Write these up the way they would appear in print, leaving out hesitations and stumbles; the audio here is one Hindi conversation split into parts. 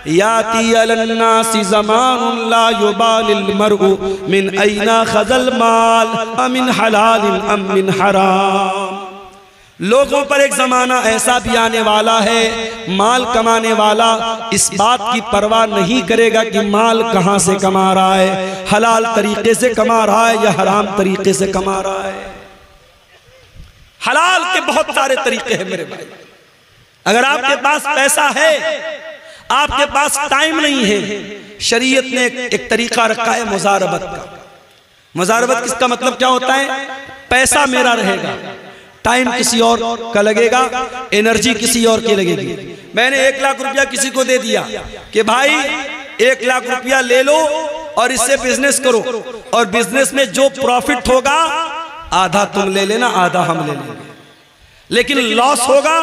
याती अलन्नासी ज़मानुन ला युबालिल मरउ मिन ऐना खज़ल माल अमिन हलालिन अम मिन हराम। लोगों पर एक ज़माना ऐसा भी आने वाला है, माल कमाने वाला इस बात की परवाह नहीं करेगा कि माल कहाँ से कमा रहा है, हलाल तरीके से कमा रहा है या हराम तरीके से कमा रहा है। हलाल के बहुत सारे तरीके हैं मेरे भाई। अगर आपके पास पैसा है, आपके पास टाइम नहीं है, शरीयत ने एक तरीका रखा है मुजारबत का। मुजारबत किसका मतलब क्या होता है? पैसा मेरा रहेगा, टाइम किसी और का लगेगा, एनर्जी किसी और की लगेगी। मैंने 1 लाख रुपया किसी को दे दिया कि भाई 1 लाख रुपया ले लो और इससे बिजनेस करो, और बिजनेस में जो प्रॉफिट होगा आधा तुम ले लेना, आधा हम ले लेंगे। लेकिन लॉस होगा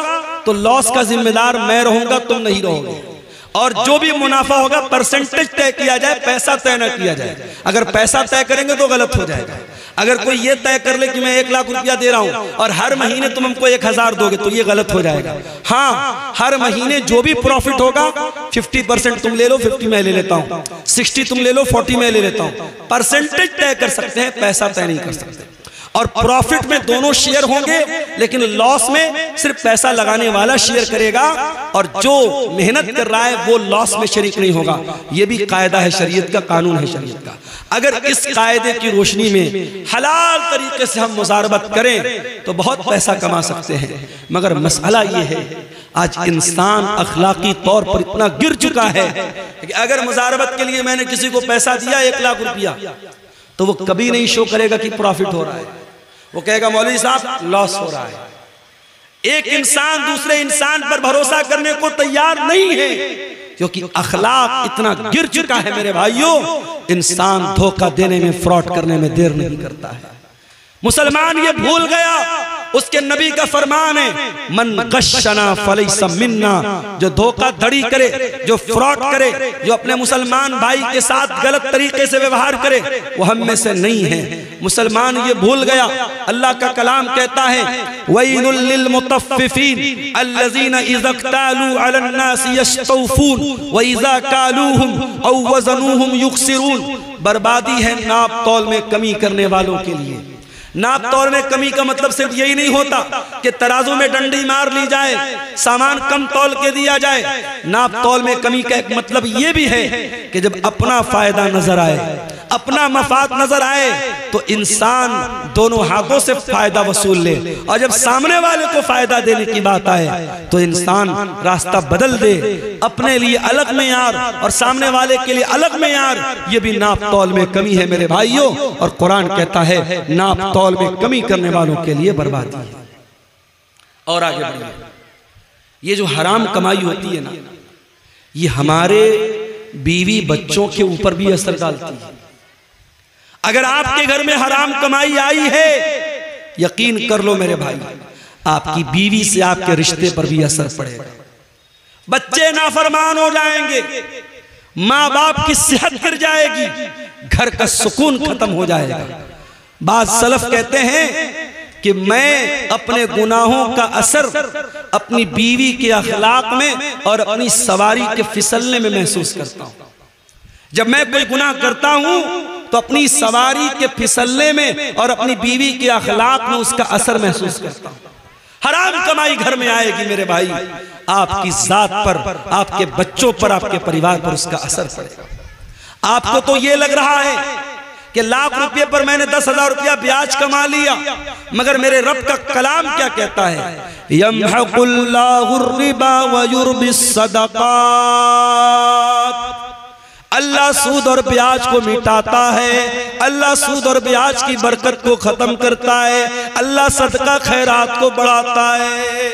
तो लॉस का जिम्मेदार मैं रहूंगा, तुम नहीं रहोगे। और जो भी मुनाफा होगा परसेंटेज तय किया जाए, पैसा तय न किया जाए। अगर पैसा तय करेंगे तो गलत हो जाएगा। अगर कोई ये तय कर ले कि मैं 1 लाख रुपया दे रहा हूं और हर महीने तुम हमको 1000 दोगे, तो ये गलत हो जाएगा। हाँ, हर महीने जो भी प्रॉफिट होगा 50% तुम ले लो, 50 मैं ले लेता हूं, 60 तुम ले लो, 40 मैं ले लेता हूं। परसेंटेज तय कर सकते हैं, पैसा तय नहीं कर सकते। और प्रॉफिट में दोनों शेयर होंगे, लेकिन लॉस में सिर्फ पैसा लगाने वाला शेयर करेगा और जो मेहनत कर रहा है वो लॉस में शरीक नहीं होगा। ये भी कायदा है शरीयत का, कानून है शरीयत का। अगर इस कायदे की रोशनी में हलाल तरीके से हम मुजारबत करें तो बहुत पैसा कमा सकते हैं। मगर मसला ये है, आज इंसान अखलाकी तौर पर इतना गिर चुका है कि अगर मुजारबत के लिए मैंने किसी को पैसा दिया 1 लाख रुपया, तो वो कभी नहीं शो करेगा कि प्रॉफिट हो रहा है। वो कहेगा मौलवी साहब लॉस हो रहा है। एक इंसान दूसरे इंसान पर भरोसा करने को तैयार नहीं है, क्योंकि अखलाक इतना गिर चुका है मेरे भाइयों। इंसान धोखा देने में, फ्रॉड करने में देर नहीं करता है। मुसलमान ये भूल गया, उसके नबी का फरमान है, मन गशना फलैसा मिन्ना। जो धोखाधड़ी करे, जो फ्रॉड करे, जो अपने मुसलमान भाई के साथ गलत तरीके से व्यवहार करे, वो हम में से नहीं है। मुसलमान ये भूल गया। अल्लाह का कलाम कहता है, वैलुल लिल मुतफ्फिफीन अल्लज़ीना इज़ा क़तालू अलन नासी यस्तौफून व इज़ा कालूहुम औ वज़नूहुम युख़सिरून। बर्बादी है नाप तौल में कमी करने वालों के लिए। नाप तौल में कमी का मतलब सिर्फ यही नहीं होता कि तराजू में डंडी मार ली जाए, सामान कम तौल के दिया जाए। नाप तौल में कमी का एक मतलब यह भी है कि जब अपना फायदा नजर आए, अपना मफाद नजर आए, तो इंसान दोनों हाथों से फायदा वसूल ले। और जब सामने वाले को फायदा देने की बात आए तो इंसान रास्ता बदल दे, अपने लिए अलग मेयार और सामने वाले के लिए अलग मेयार। ये भी नाप तौल में कमी है मेरे भाइयों। और कुरान कहता है नाप तौल में कमी करने वालों के लिए बर्बादी है। और आगे बढ़िए, ये जो हराम कमाई होती है ना, ये हमारे बीवी बच्चों के ऊपर भी असर डालती है। अगर आपके घर में हराम कमाई आई है, यकीन कर लो मेरे भाई, आपकी बीवी से आपके रिश्ते पर भी असर पड़ेगा। बच्चे नाफरमान हो जाएंगे, माँ बाप की सेहत गिर जाएगी, घर का सुकून खत्म हो जाएगा। बाद सलफ कहते हैं कि मैं अपने गुनाहों का असर अपनी बीवी के अखलाक में और अपनी सवारी के फिसलने में महसूस करता हूं। जब मैं कोई गुनाह करता हूं तो अपनी सवारी के फिसलने में और अपनी बीवी के अखलाक में उसका असर महसूस करता हूं। हराम कमाई घर में आएगी मेरे भाई, आपकी जात पर, आपके बच्चों पर, आपके परिवार पर उसका असर पड़ेगा। आपको तो ये लग रहा है कि लाख रुपए पर मैंने 10,000 रुपया ब्याज कमा लिया, मगर मेरे रब का कलाम क्या कहता है, यमहकुल्लाहुर रिबा व युर्बिस सदक़ात। अल्लाह सूद और ब्याज को मिटाता है, अल्लाह सूद और ब्याज की बरकत को खत्म करता है, अल्लाह सदका खैरात को बढ़ाता है।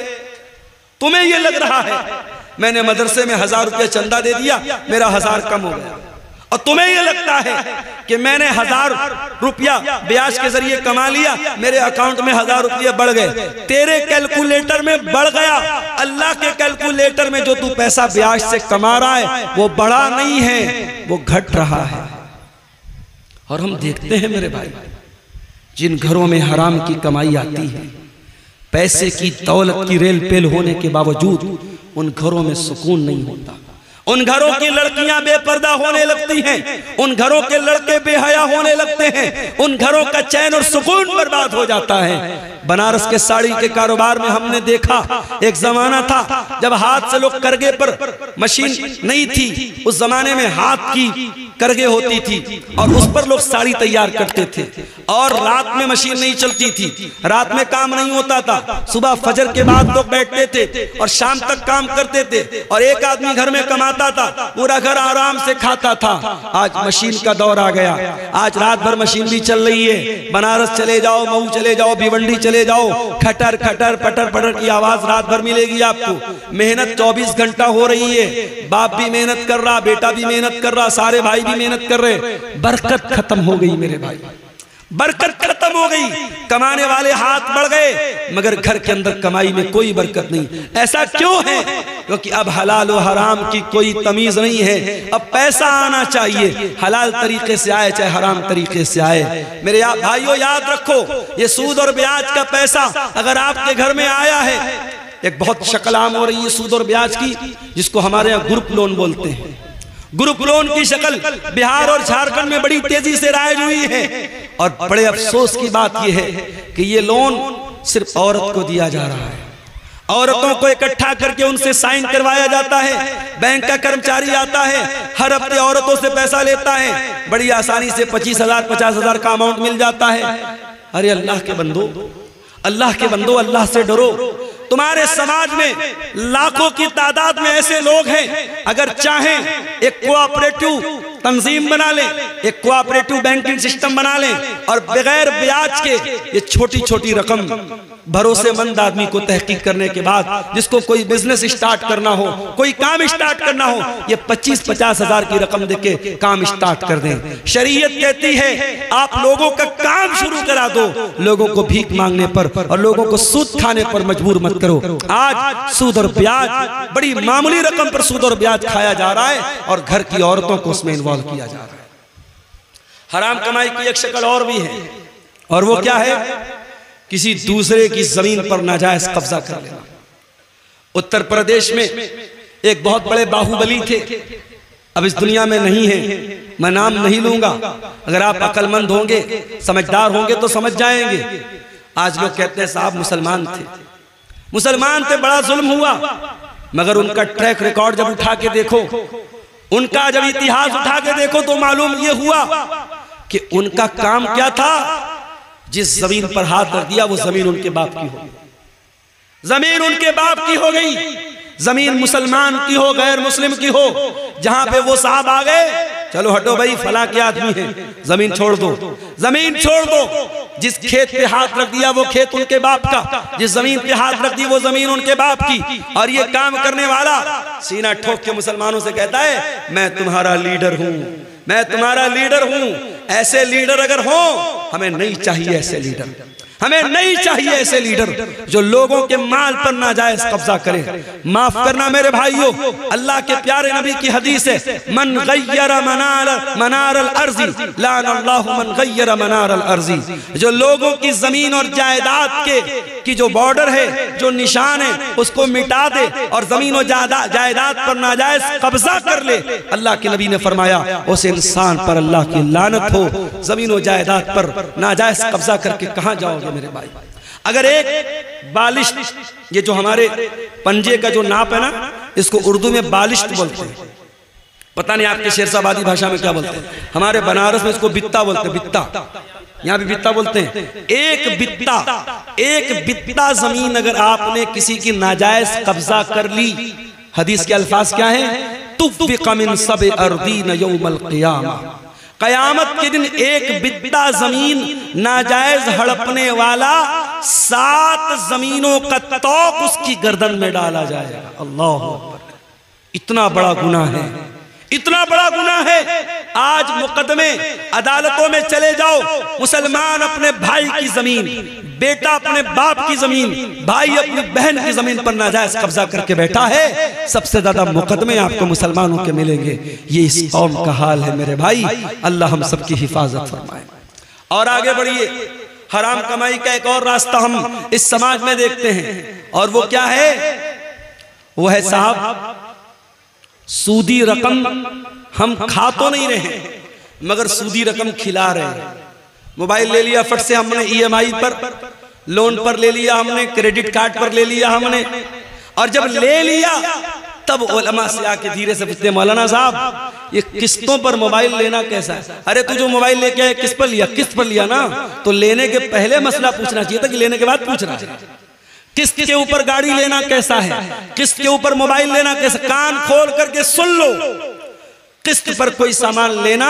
तुम्हें यह लग रहा है मैंने मदरसे में 1000 रुपया चंदा दे दिया, मेरा 1000 कम हो गया, और तुम्हें यह लगता है कि मैंने 1000 रुपया ब्याज के जरिए कमा लिया, मेरे अकाउंट में 1000 रुपया बढ़ गए। तेरे कैलकुलेटर में बढ़ गया, अल्लाह के कैलकुलेटर में जो तू पैसा ब्याज से कमा रहा है वो बढ़ा नहीं है, वो घट रहा है। और हम देखते हैं मेरे भाई, जिन घरों में हराम की कमाई आती है, पैसे की दौलत की रेल पेल होने के बावजूद उन घरों में सुकून नहीं होता, उन घरों की लड़कियां बेपर्दा होने लगती हैं, उन घरों के लड़के बेहया होने लगते हैं, उन घरों का चैन और सुकून बर्बाद हो जाता है। बनारस के साड़ी के कारोबार में हमने देखा, एक जमाना था जब हाथ से लोग करगे पर, मशीन नहीं थी उस जमाने में, हाथ की करगे होती थी और उस पर लोग साड़ी तैयार करते थे। और रात में मशीन नहीं चलती थी, रात में काम नहीं होता था, सुबह फजर के बाद लोग बैठते थे और शाम तक काम करते थे और एक आदमी घर में कमाता था, पूरा घर आराम से खाता था। आज मशीन का दौर आ गया, आज रात भर मशीन भी चल रही है। बनारस चले जाओ, मऊ चले जाओ, भिवंडी चले जाओ, खटर खटर पटर पटर की आवाज रात भर मिलेगी आपको। मेहनत 24 घंटा हो रही है, बाप भी मेहनत कर रहा, बेटा भी मेहनत कर रहा, सारे भाई भी मेहनत कर रहे। बरकत खत्म हो गई मेरे भाई, बरकत खत्म हो गई। कमाने वाले हाथ बढ़ गए मगर घर के अंदर कमाई में कोई बरकत नहीं। ऐसा क्यों है? क्योंकि अब हलाल और हराम की कोई तमीज नहीं है। अब पैसा आना चाहिए, हलाल तरीके से आए चाहे हराम तरीके से आए। मेरे भाइयों याद रखो, ये सूद और ब्याज का पैसा अगर आपके घर में आया है, एक बहुत शक्ल आम हो रही है सूद और ब्याज की, जिसको हमारे यहाँ ग्रुप लोन बोलते हैं। ग्रुप लोन की शक्ल बिहार और झारखंड में बड़ी तेजी से राइज हुई है और बड़े अफसोस की बात यह है कि ये लोन सिर्फ औरत को दिया जा रहा है। औरतों को इकट्ठा करके उनसे साइन करवाया जाता है, बैंक का कर्मचारी आता है, हर हफ्ते औरतों से पैसा लेता है, बड़ी आसानी से 25,000 50,000 का अमाउंट मिल जाता है। अरे अल्लाह के बंदो, अल्लाह के बंदो, अल्लाह से डरो। तुम्हारे समाज में लाखों की तादाद में ऐसे लोग हैं, अगर चाहें एक कोऑपरेटिव तंजीम बना लें, एक कोऑपरेटिव बैंकिंग सिस्टम बना लें और बगैर ब्याज के ये छोटी छोटी रकम भरोसेमंद आदमी को तहकीक करने के बाद, जिसको कोई बिजनेस स्टार्ट करना हो, कोई काम स्टार्ट करना हो, ये 25-50 हजार की रकम देके काम स्टार्ट कर दें। शरीयत कहती है आप लोगों का काम शुरू करा दो, लोगों को भीख मांगने पर और लोगों को सूद खाने पर मजबूर मत करो। आज सूद और ब्याज, बड़ी मामूली रकम पर सूद और ब्याज खाया जा रहा है और घर की औरतों को उसमें इन्वॉल्व किया जा रहा है। हराम कमाई की एक शक्ल और भी है, और वो क्या है? किसी दूसरे की जमीन पर नाजायज कब्जा कर लेना। उत्तर प्रदेश में एक बहुत बड़े बाहुबली थे, अब इस दुनिया में नहीं है, मैं नाम नहीं लूंगा। अगर आप अक्लमंद होंगे, समझदार होंगे तो समझ जाएंगे। आज लोग कहते हैं साहब मुसलमान थे, मुसलमान थे, बड़ा जुल्म हुआ, मगर उनका ट्रैक रिकॉर्ड जब उठा के देखो, उनका जब इतिहास उठा के देखो तो मालूम ये हुआ कि उनका काम क्या था। जिस जमीन पर हाथ रख दिया वो जमीन उनके बाप की हो गई, जमीन उनके बाप की हो गई। जमीन मुसलमान की हो, गैर मुस्लिम की हो, जहां पे वो साहब आ गए, चलो हटो भाई फला के आदमी है, जमीन छोड़ दो, जमीन छोड़ दो। जिस खेत पे हाथ रख दिया वो खेत उनके बाप का, जिस जमीन पे हाथ रख दी वो जमीन उनके बाप की। और ये काम करने वाला सीना ठोक के मुसलमानों से कहता है मैं तुम्हारा लीडर हूं, मैं तुम्हारा लीडर हूं। ऐसे लीडर अगर हो, हमें नहीं चाहिए ऐसे लीडर, हमें नहीं चाहिए ऐसे लीडर जो लोगों के माल पर नाजायज कब्जा करे। माफ करना मेरे भाइयों, अल्लाह के प्यारे नबी की हदीस है, मन गय्यर मनार अल अर्ज़ी लानल्लाहु मन गय्यर मनार अल अर्ज़ी। जो लोगों की जमीन और जायदाद की जो बॉर्डर है, जो निशान है, उसको मिटा दे और जमीन और जायदाद पर नाजायज कब्जा कर ले, अल्लाह के नबी ने फरमाया उस इंसान पर अल्लाह की लानत हो। जमीन और जायदाद पर नाजायज कब्जा करके कहां जाओगे मेरे भाई? अगर एक बालिश, ये जो हमारे पंजे का जो नाप है ना, इसको उर्दू में बालिश्त बोलते हैं, पता नहीं आपके शेरशाबादी भाषा में क्या बोलते हैं, हमारे बनारस में इसको बित्ता बोलते हैं, बित्ता, यहाँ भी बित्ता बोलते हैं। एक बित्ता जमीन अगर आपने किसी की नाजायज कब्जा कर ली, हदीस के अल्फाज क्या है? तुफ़्फ़िक़ मिन सब'i अर्दीन यौमल क़ियामा, कयामत के दिन एक बित्ता जमीन नाजायज हड़पने वाला 7 जमीनों का तौक उसकी गर्दन में डाला जाएगा। अल्लाह अकबर, इतना बड़ा गुनाह है, इतना बड़ा गुनाह है। आज मुकदमे अदालतों में चले जाओ, मुसलमान अपने भाई की जमीन, बेटा अपने बाप की जमीन, भाई अपनी बहन की जमीन पर नाजायज कब्जा करके बैठा है। सबसे ज्यादा मुकदमे आपको मुसलमानों के मिलेंगे। ये इस कौम का हाल है मेरे भाई, अल्लाह हम सबकी हिफाजत फरमाए। और आगे बढ़िए, हराम कमाई का एक और रास्ता हम इस समाज में देखते हैं, और वो क्या है? वो है साहब सूदी रकम हम खा तो नहीं रहे मगर सूदी रकम खिला रहे हैं। मोबाइल ले लिया फट से हमने, EMI पर, लोन पर ले लिया हमने, क्रेडिट कार्ड पर ले लिया हमने, और जब ले लिया तब उलमा से आके धीरे से पूछते, मौलाना साहब ये किस्तों पर मोबाइल लेना कैसा है? अरे तू जो मोबाइल लेके आया किस पर लिया? किस्त पर लिया ना, तो लेने के पहले मसला पूछना चाहिए था कि लेने के बाद पूछ रहा है। किस्त के ऊपर गाड़ी लेना कैसा है, किस्त के ऊपर मोबाइल लेना कैसा? कान खोल करके सुन लो, किस्त पर कोई सामान लेना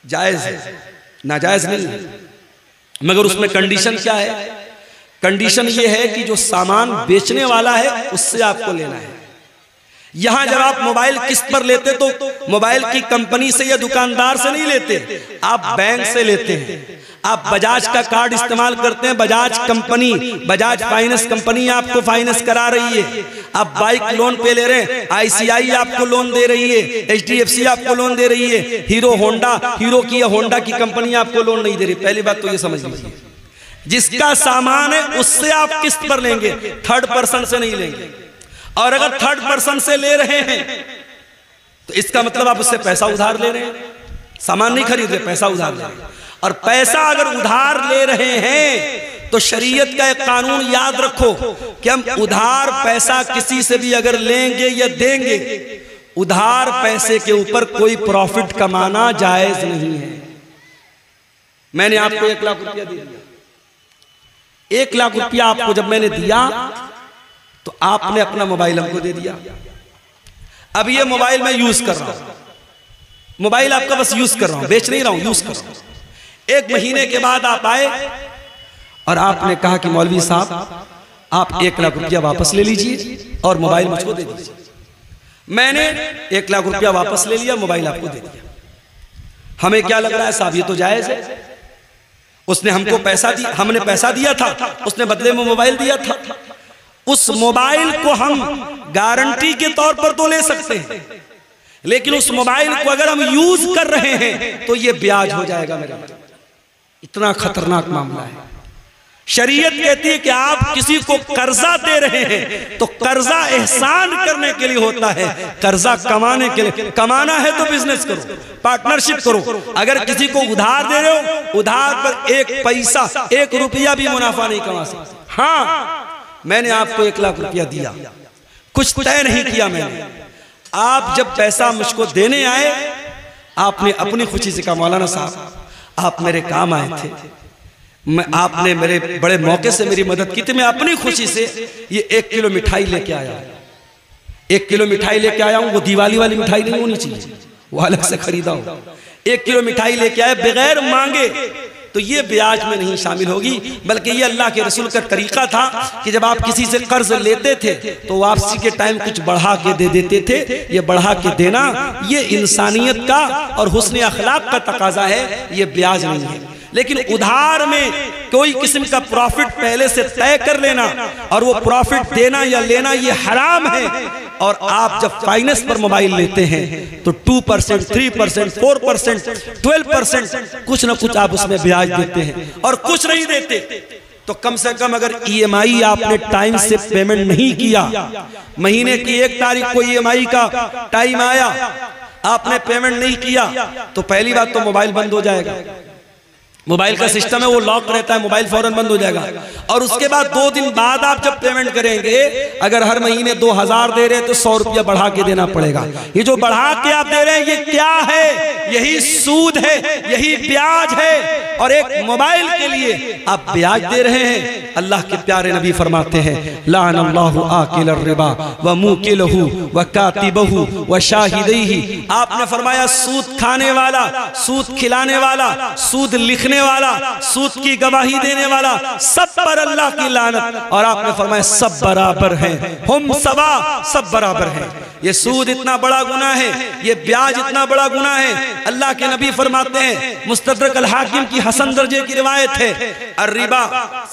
जायज है, नाजायज नहीं, मगर उसमें कंडीशन क्या है? कंडीशन ये है कि जो सामान बेचने वाला है उससे आपको लेना है। यहां जब आप मोबाइल किस्त पर लेते तो मोबाइल की कंपनी से या दुकानदार से नहीं लेते, आप बैंक से लेते हैं। आप बजाज का कार्ड इस्तेमाल करते हैं, Bajaj company, Bajaj finance company आपको फाइनेंस करा रही है। आप बाइक लोन पे ले रहे हैं, ICI आपको लोन दे रही है, HDFC आपको लोन दे रही है, हीरो की या होंडा की कंपनी आपको लोन नहीं दे रही। पहली बात तो ये समझ लीजिए, जिसका सामान है उससे आप किस्त पर लेंगे, थर्ड पर्सन से नहीं लेंगे। और अगर थर्ड पर्सन से ले रहे हैं तो इसका मतलब आप उससे पैसा उधार ले रहे हैं, सामान नहीं खरीद रहे, पैसा उधार ले रहे हैं। और पैसा अगर उधार ले रहे हैं तो शरीयत का एक कानून याद रखो कि हम उधार पैसा किसी से भी अगर लेंगे या देंगे, उधार पैसे के ऊपर कोई प्रॉफिट कमाना जायज नहीं है। मैंने आपको 1 लाख रुपया दे दिया, 1 लाख रुपया आपको जब मैंने दिया तो आपने अपना मोबाइल हमको दे दिया। अब ये मोबाइल मैं यूज कर रहा हूं, मोबाइल आपका बस यूज कर रहा हूं, बेच नहीं रहा हूं, यूज कर रहा हूं। 1 महीने के बाद आप आए और आपने कहा कि मौलवी साहब आप 1 लाख रुपया वापस ले लीजिए और मोबाइल मुझको दे दीजिए। मैंने 1 लाख रुपया वापस ले लिया, मोबाइल आपको दे दिया। हमें क्या लग रहा है साहब, ये तो जायज है। उसने हमको पैसा दिया, हमने पैसा दिया था, उसने बदले में मोबाइल दिया था। उस मोबाइल को हम गारंटी के तौर पर तो ले सकते हैं, लेकिन उस मोबाइल को अगर हम यूज कर रहे हैं तो ये ब्याज हो जाएगा मेरा। इतना खतरनाक मामला है। शरीयत कहती है कि आप किसी को कर्जा दे रहे हैं तो कर्जा एहसान करने के लिए होता है, कर्जा कमाने के लिए। कमाना है तो बिजनेस करो, पार्टनरशिप करो। अगर किसी को उधार दे रहे हो, उधार पर 1 पैसा 1 रुपया भी मुनाफा नहीं कमा सकते। हाँ, मैंने आपको 1 लाख रुपया दिया, कुछ तय नहीं किया मैंने। आप जब पैसा मुझको देने आए, आपने अपनी खुशी से कहा मौलाना साहब आप मेरे काम आए थे, आपने मेरे बड़े मौके से मेरी मदद की थी, मैं अपनी खुशी से ये 1 किलो मिठाई लेके आया हूं। 1 किलो मिठाई लेके आया हूं, वो दिवाली वाली मिठाई नहीं होनी चाहिए, वो अलग से खरीदा हो। 1 किलो मिठाई लेके आए बगैर मांगे, तो ये ब्याज में नहीं शामिल होगी, बल्कि ये अल्लाह के रसूल का तरीका था कि जब आप किसी से कर्ज लेते थे तो वापसी के टाइम कुछ बढ़ा के दे देते थे। ये बढ़ा के देना ये इंसानियत का और हुस्न अखलाक का तकाजा है, ये ब्याज नहीं है। लेकिन उधार में कोई किस्म का प्रॉफिट पहले से तय कर लेना और वो प्रॉफिट देना या लेना ये हराम है। और आप जब फाइनेंस पर मोबाइल लेते हैं तो 2%, 3%, 4%, 12% कुछ ना कुछ आप उसमें ब्याज देते हैं, और कुछ नहीं देते तो कम से कम अगर EMI आपने टाइम से पेमेंट नहीं किया, महीने की 1 तारीख को EMI का टाइम आया, आपने पेमेंट नहीं किया, तो पहली बात तो मोबाइल बंद हो जाएगा। मोबाइल का सिस्टम है वो लॉक रहता है, मोबाइल फौरन बंद हो जाएगा। और उसके बाद 2 दिन बाद आप जब पेमेंट करेंगे, अगर हर महीने 2000 दे रहे हैं तो 100 रुपया बढ़ा के देना पड़ेगा। ये जो बढ़ा के आप दे रहे हैं ये क्या है? यही सूद है, यही ब्याज है। और एक मोबाइल के लिए आप ब्याज दे रहे हैं। अल्लाह के प्यारे नबी फरमाते हैं लानल्लाहु आकिल रिबा व मुकिलहु व कातिबहु व शाहिदैहि। आपने फरमाया सूद खाने वाला, सूद खिलाने वाला, सूद लिखने वाला, सूद की गवाही देने वाला, सब पर अल्लाह की लानत। और आपने फरमाया सब बराबर हैं, हम सवा, सब बराबर हैं। ये सूद इतना बड़ा गुनाह है, ये ब्याज इतना बड़ा गुनाह है। अल्लाह के नबी फरमाते हैं, मुस्तदरक अल हाकिम की हसन दर्जे की रिवायत है, अर्रिबा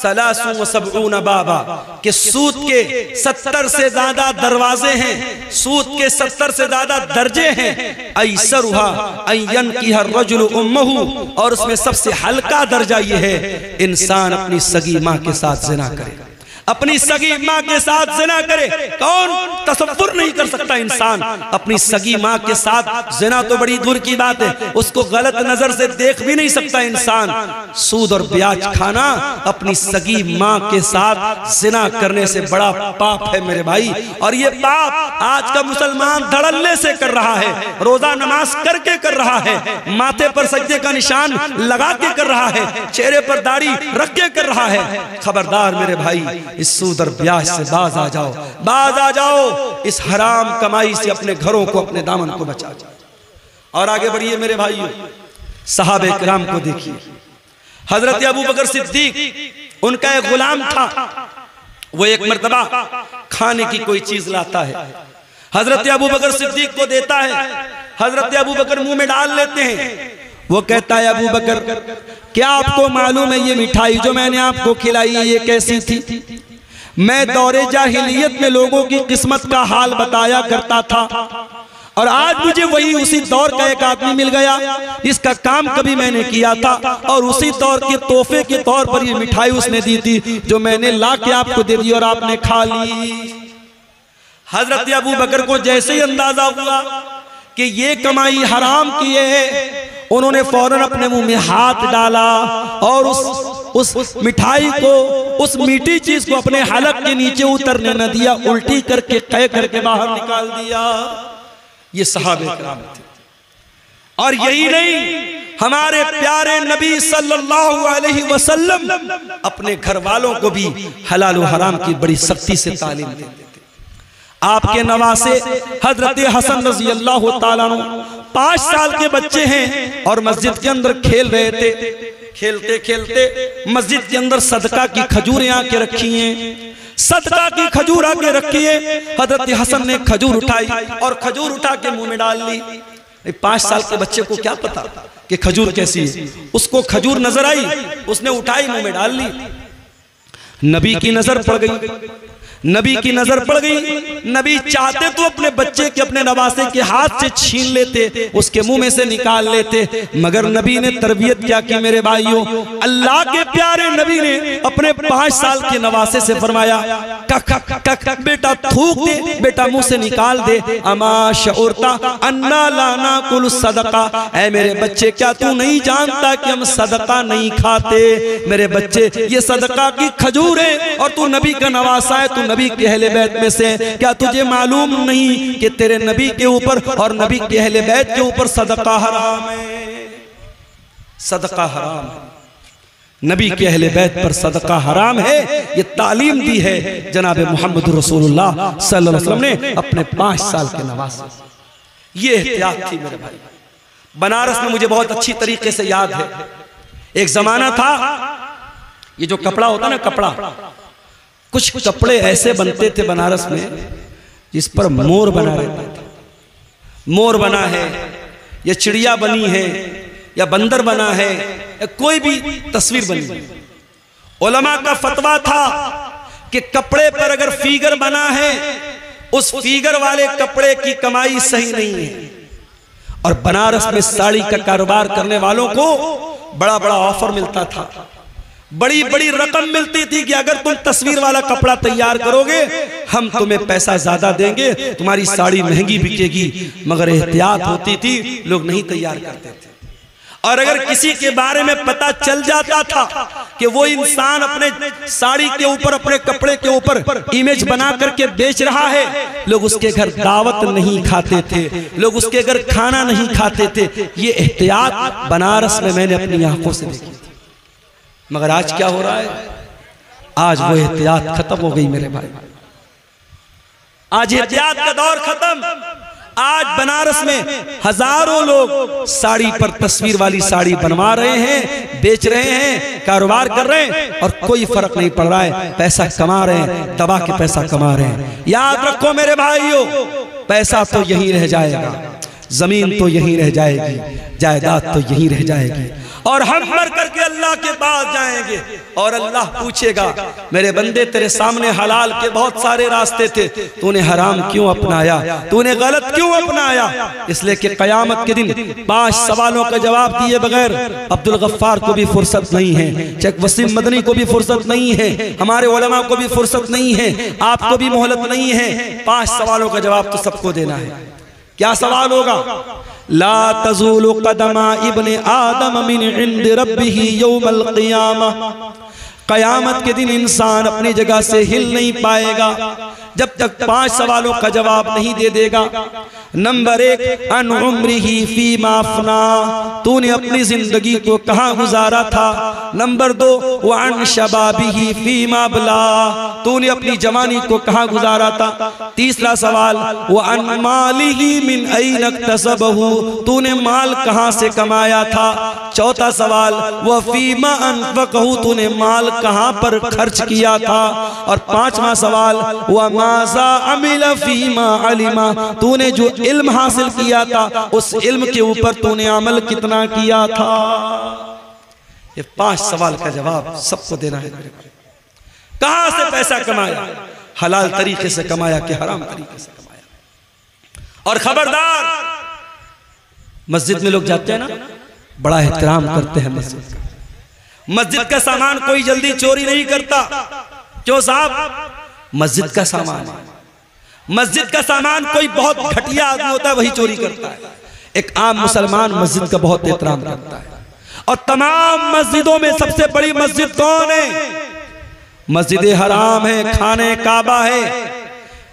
सलासु व सबऊन बाबा, कि सूद के 70 से ज्यादा दरवाजे हैं, सूद के 70 से ज्यादा दर्जे हैं। ऐसरुहा अयन की हर रजुल उम्महु, और उसमें सबसे हल्का दर्जा ये है इंसान अपनी सगी माँ के साथ ज़िना करे। अपनी सगी माँ के साथ ज़िना करे। कौन तसव्वुर नहीं कर सकता इंसान अपनी सगी माँ के साथ ज़िना, तो बड़ी दूर की बात है, उसको गलत नजर से देख भी नहीं सकता इंसान। सूद और ब्याज खाना अपनी सगी माँ के साथ ज़िना करने से बड़ा पाप है मेरे भाई। और ये पाप आज का मुसलमान धड़ल्ले से कर रहा है, रोजा नमाज करके कर रहा है, माथे पर सजदे का निशान लगा के कर रहा है, चेहरे पर दाढ़ी रख के कर रहा है। खबरदार मेरे भाई, इस सूद और ब्याज से बाज आ जाओ, बाज आ जाओ। इस हराम कमाई से अपने घरों को, अपने दामन को बचा जाओ। और आगे बढ़िए मेरे भाइयों, सहाबे किराम को देखिए। हजरत अबू बकर सिद्दीक, उनका एक गुलाम था, वो एक मर्तबा खाने की कोई चीज लाता है, हजरत अबू बकर सिद्दीक को देता है। हजरत अबू बकर मुंह में डाल लेते हैं। वो कहता है, अबू बकर क्या आपको मालूम है ये मिठाई जो मैंने आपको खिलाई ये कैसी थी? मैं दौरे जाहिलियत में लोगों की किस्मत का हाल बताया करता था, और आज मुझे वही उसी दौर का एक आदमी मिल गया इसका काम कभी मैंने किया था, और उसी दौर के तोहफे के तौर पर ये मिठाई उसने दी थी जो मैंने ला के आपको दे दी और आपने खा ली। हजरत अबू बकर को जैसे ही अंदाजा हुआ कि ये कमाई हराम की है, उन्होंने फौरन अपने मुंह में हाथ डाला और उस मिठाई को, उस मीठी चीज को अपने हलक के नीचे उतरने न दिया, उल्टी करके कह करके बाहर निकाल दिया। ये सहाबे किराम थे। और यही नहीं, हमारे प्यारे नबी सल्लल्लाहु अलैहि वसल्लम अपने घर वालों को भी हलाल और हराम की बड़ी सख्ती से तालीम देते थे। आपके नवासे हजरत हसन रजी अल्लाह ताला अन्हु 5 साल के बच्चे हैं और मस्जिद के अंदर खेल रहे थे। खेलते खेलते मस्जिद के अंदर सदका की खजूरें आके रखी हैं, सदका की खजूर आके रखी है। हजरत हसन ने खजूर उठाई और खजूर उठा के मुंह में डाल ली। 5 साल के बच्चे को क्या पता कि खजूर कैसी है? उसको खजूर नजर आई, उसने उठाई, मुंह में डाल ली। नबी की नजर पड़ गई, नबी की नजर पड़ गई। नबी चाहते तो अपने बच्चे के, अपने नवासे के हाथ से छीन लेते, उसके मुंह में से निकाल लेते, मगर नबी ने तरबियत क्या की मेरे भाइयों। अल्लाह के प्यारे नबी ने अपने 5 साल के नवासे से फरमाया, बेटा थूक दे, बेटा मुंह से निकाल दे। अमा शऊरता अन्ना लाना कुल सदका, ऐ मेरे बच्चे क्या तू नहीं जानता कि हम सदका नहीं खाते? मेरे बच्चे ये सदका की खजूर है और तू नबी का नवासा है, तू नबी के अहले बैत में से। क्या तुझे मालूम नहीं कि तेरे नबी के ऊपर और नबी के अहले बैत के ऊपर सदका हराम है? सदका हराम है, नबी के अहले बैत पर सदका हराम है। ये तालीम दी है जनाब मोहम्मद रसूलुल्लाह सल्लल्लाहु अलैहि वसल्लम ने अपने 5 साल के नवासे। ये एहतियात थी मेरे भाई। बनारस में मुझे बहुत अच्छी तरीके से याद है, एक जमाना था, ये जो कपड़ा होता ना, कपड़ा, कुछ कपड़े ऐसे बनते थे बनारस में जिस पर मोर बना रहता था। मोर बना है या चिड़िया बनी है या बंदर बना है या कोई भी तस्वीर बनी है। उलमा का फतवा था कि कपड़े पर अगर फिगर बना है, उस फिगर वाले कपड़े की कमाई सही नहीं है। और बनारस में साड़ी का कारोबार करने वालों को बड़ा बड़ा ऑफर मिलता था, बड़ी बड़ी रकम मिलती थी कि अगर तुम तस्वीर वाला कपड़ा तैयार करोगे हम तुम्हें पैसा ज्यादा देंगे, तुम्हारी साड़ी महंगी बिकेगी। मगर एहतियात होती थी, लोग नहीं तैयार करते थे। और अगर किसी के बारे में पता चल जाता था कि वो इंसान अपने साड़ी के ऊपर, अपने कपड़े के ऊपर इमेज बना करके बेच रहा है, लोग उसके घर दावत नहीं खाते थे, लोग उसके घर खाना नहीं खाते थे। ये एहतियात बनारस में मैंने अपनी आंखों से देखी। मगर आज क्या हो रहा है? आज वो एहतियात खत्म हो गई मेरे भाई। आज एहतियात का दौर खत्म। आज बनारस में हजारों लोग साड़ी पर तस्वीर वाली साड़ी बनवा रहे हैं, बेच रहे हैं, कारोबार कर रहे हैं और कोई फर्क नहीं पड़ रहा है। पैसा कमा रहे हैं, दबा के पैसा कमा रहे हैं। याद रखो मेरे भाइयों, पैसा तो यहीं रह जाएगा, जमीन तो यहीं रह जाएगी, जायदाद तो यहीं रह जाएगी। और हम मर करके अल्लाह के पास जाएंगे और अल्लाह पूछेगा मेरे बंदे तेरे सामने हलाल के बहुत सारे रास्ते थे, तूने हराम क्यों अपनाया, तूने गलत क्यों अपनाया। इसलिए कि क़यामत के दिन 5 सवालों का जवाब दिए बगैर अब्दुल गफ्फार को भी फुर्सत नहीं है, शेख वसीम मदनी को भी फुर्सत नहीं है, हमारे उलमा को भी फुर्सत नहीं है, आपको भी मोहलत नहीं है। 5 सवालों का जवाब तो सबको देना है। क्या सवाल होगा? ला तज़ूलु क़दमा इब्ने आदम मिन इंद रब्बिही यौमल क़ियामा। क़यामत के दिन इंसान अपनी जगह से हिल नहीं पाएगा जब तक 5 सवालों का जवाब नहीं दे देगा। नंबर 1, अन उम्रिही फीमा अफ़ना, तूने अपनी जिंदगी को कहाँ गुजारा था। नंबर 2, व अन शबाबिही फीमा अबला, तूने अपनी जवानी को कहाँ गुजारा था। तीसरा सवाल, व अन मालिही मिन ऐन इक्तसबहू, तूने माल कहाँ से कमाया था। चौथा सवाल, व फीमा अनफ़क़हू, तूने माल कहाँ पर खर्च किया था। और 5वां सवाल, व माज़ा अमिल फीमा अलिमा, तूने जो इल्म हासिल किया था उस इल्म के ऊपर तूने अमल कितना किया था। ये 5 सवाल का जवाब सबको देना है। कहां से पैसा कमाया, हलाल तरीके से कमाया कि हराम तरीके से कमाया। और खबरदार, मस्जिद में लोग जाते हैं ना, बड़ा एहतराम करते हैं मस्जिद का। मस्जिद का सामान कोई जल्दी चोरी नहीं करता। क्यों साहब? मस्जिद का सामान, मस्जिद का सामान कोई बहुत घटिया आदमी होता है वही चोरी करता है। एक आम मुसलमान मस्जिद का बहुत एहतराम करता है। और तमाम मस्जिदों में सबसे बड़ी मस्जिद कौन है? मस्जिद हराम है, खाने काबा है।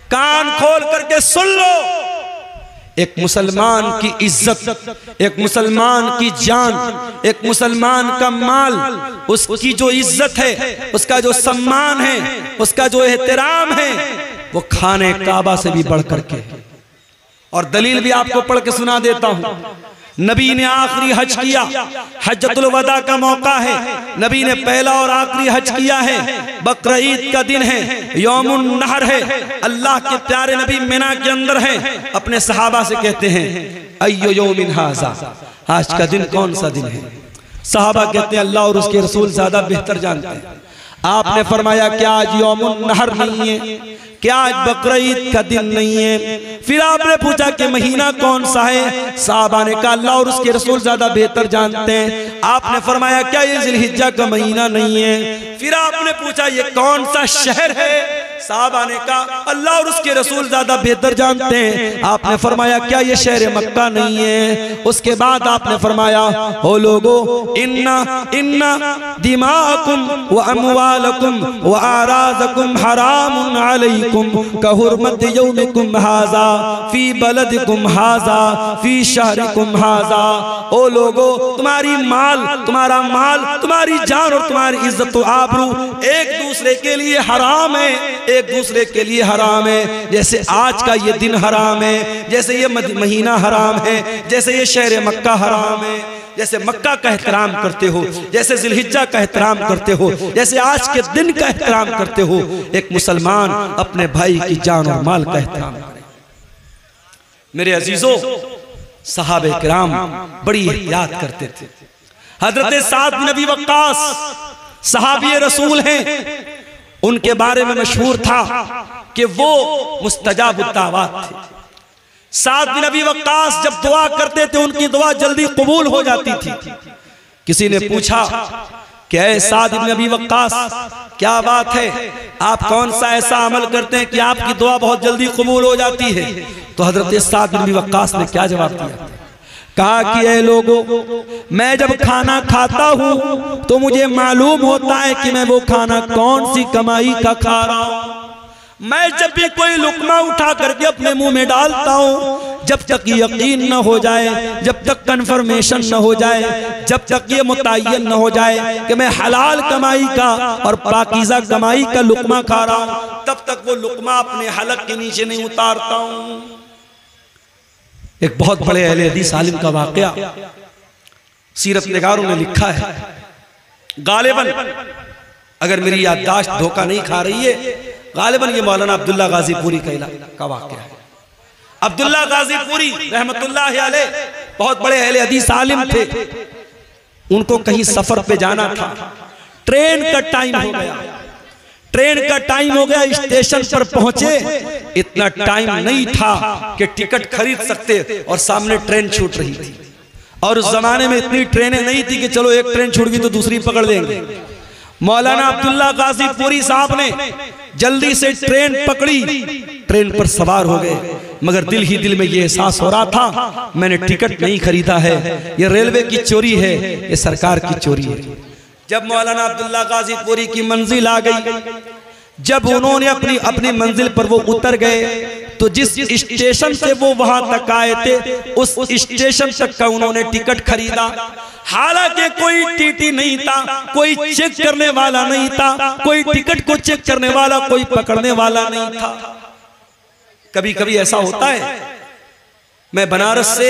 कान खोल करके सुन लो, एक मुसलमान की इज्जत, एक मुसलमान की जान, एक मुसलमान का माल, उसकी जो इज्जत है, उसका जो सम्मान है, उसका जो एहतराम है, वो खाने काबा से भी बढ़ करके। और दलील भी आपको पढ़ के सुना देता हूं। नबी ने आखिरी हज किया, हज्जतुल वदा का मौका है, नबी ने पहला और आखिरी हज किया है। बकरा ईद का दिन है, यौमुन नहर है। अल्लाह के प्यारे नबी मिना के अंदर हैं, अपने सहाबा से कहते हैं अय्यो यौमिन हाज़ा, आज का दिन कौन सा दिन है। सहाबा कहते हैं अल्लाह और उसके रसूल ज्यादा बेहतर जानते हैं। आपने फरमाया क्या आज यौमुन नहर नहीं है, क्या आज बकरा ईद का दिन नहीं है। फिर आपने पूछा कि महीना कौन सा है। साहबा ने कहा अल्लाह और उसके रसूल ज्यादा बेहतर जानते हैं। आपने फरमाया क्या ये जिलहिज्जा का महीना नहीं है। फिर आपने पूछा ये कौन सा शहर है। साहबा ने कहा अल्लाह और उसके रसूल ज्यादा बेहतर जानते हैं। आपने फरमाया क्या ये शहर मक्का नहीं है। उसके बाद आपने फरमाया हो लोगो इन्ना इन्ना दिमाकुम व अमवालकुम व आराज़कुम हरामुन अलैकुम कहुरमत यौमिकुम हाज़ा फी बलदिकुम हाज़ा फी शहरिकुम हाज़ा। ओ लोगो तुम्हारी माल, तुम्हारा माल, तुम्हारी जान और तुम्हारी इज्जत व आबरू एक दूसरे के लिए हराम है, एक दूसरे के लिए हराम है। जैसे आज का ये दिन हराम है, जैसे ये महीना हराम है, जैसे ये शहर मक्का हराम है, जैसे मक्का का एहतराम करते हो, जैसे जिलहिज्जा का एहतराम करते हो, जैसे आज के दिन का एहतराम करते हो, एक मुसलमान अपने भाई की जान और माल का एहतराम करे। मेरे अजीजों, सहाबे किराम बड़ी एहतियात करते थे। हजरत साद बिन अबी वक्कास सहाबी रसूल हैं। उनके बारे में मशहूर था कि वो मुस्तजाबुद दावत थे। साद बिन अबी वक्कास जब दुआ करते थे उनकी दुआ जल्दी कबूल हो जाती थी। किसी ने पूछा कि ऐ साद बिन अबी वक्कास क्या बात है, आप कौन सा ऐसा अमल करते हैं कि आपकी दुआ बहुत जल्दी कबूल हो जाती है। तो हजरत साद बिन अबी वक्कास ने क्या जवाब दिया? कहा कि ऐ लोगों, मैं जब खाना खाता हूं तो मुझे मालूम होता है कि मैं वो खाना कौन सी कमाई का खा रहा हूं। मैं जब भी कोई लुकमा उठा करके अपने मुंह में डालता हूं, जब तक यकीन न हो जाए, जब तक कंफर्मेशन न हो जाए, जब तक ये मुतय्यन न हो जाए कि मैं हलाल कमाई का और पाकीज़ा कमाई का लुकमा खा रहा हूं, तब तक वो लुकमा अपने हलक के नीचे नहीं उतारता हूं। एक बहुत बड़े अहले हदीस आलिम का वाकया सीरत निगारों ने लिखा है। गालिबन अगर मेरी याददाश्त धोखा नहीं खा रही है, गालिबन ये मौलाना अब्दुल्ला गाजीपुरी का वाकया है। अब्दुल्ला गाजीपुरी रहमतुल्लाह अलैह बहुत बड़े अहले हदीस आलिम थे। उनको कहीं सफर पे जाना था, ट्रेन का टाइम हो गया, ट्रेन का टाइम हो गया, स्टेशन पर पहुंचे, इतना टाइम नहीं था कि टिकट खरीद सकते और सामने ट्रेन छूट रही थी। और उस जमाने में इतनी ट्रेनें नहीं थी कि चलो एक ट्रेन छूट गई तो दूसरी पकड़ लेंगे। मौलाना अब्दुल्ला गाजीपुरी साहब ने जल्दी से ट्रेन पकड़ी, ट्रेन पर सवार हो गए, मगर दिल ही दिल में ये एहसास हो रहा था मैंने टिकट नहीं खरीदा है, ये रेलवे की चोरी है, ये सरकार की चोरी है। जब मौलाना अब्दुल्ला गाजीपुरी की मंजिल आ गई, जब उन्होंने अपनी मंजिल पर वो उतर गए, तो जिस स्टेशन से वो वहां तक आए थे उस स्टेशन तक का उन्होंने टिकट खरीदा। हालांकि कोई टीटी नहीं था, कोई चेक करने वाला नहीं था, कोई टिकट को चेक करने वाला, कोई पकड़ने वाला नहीं था। कभी कभी ऐसा होता है, मैं बनारस से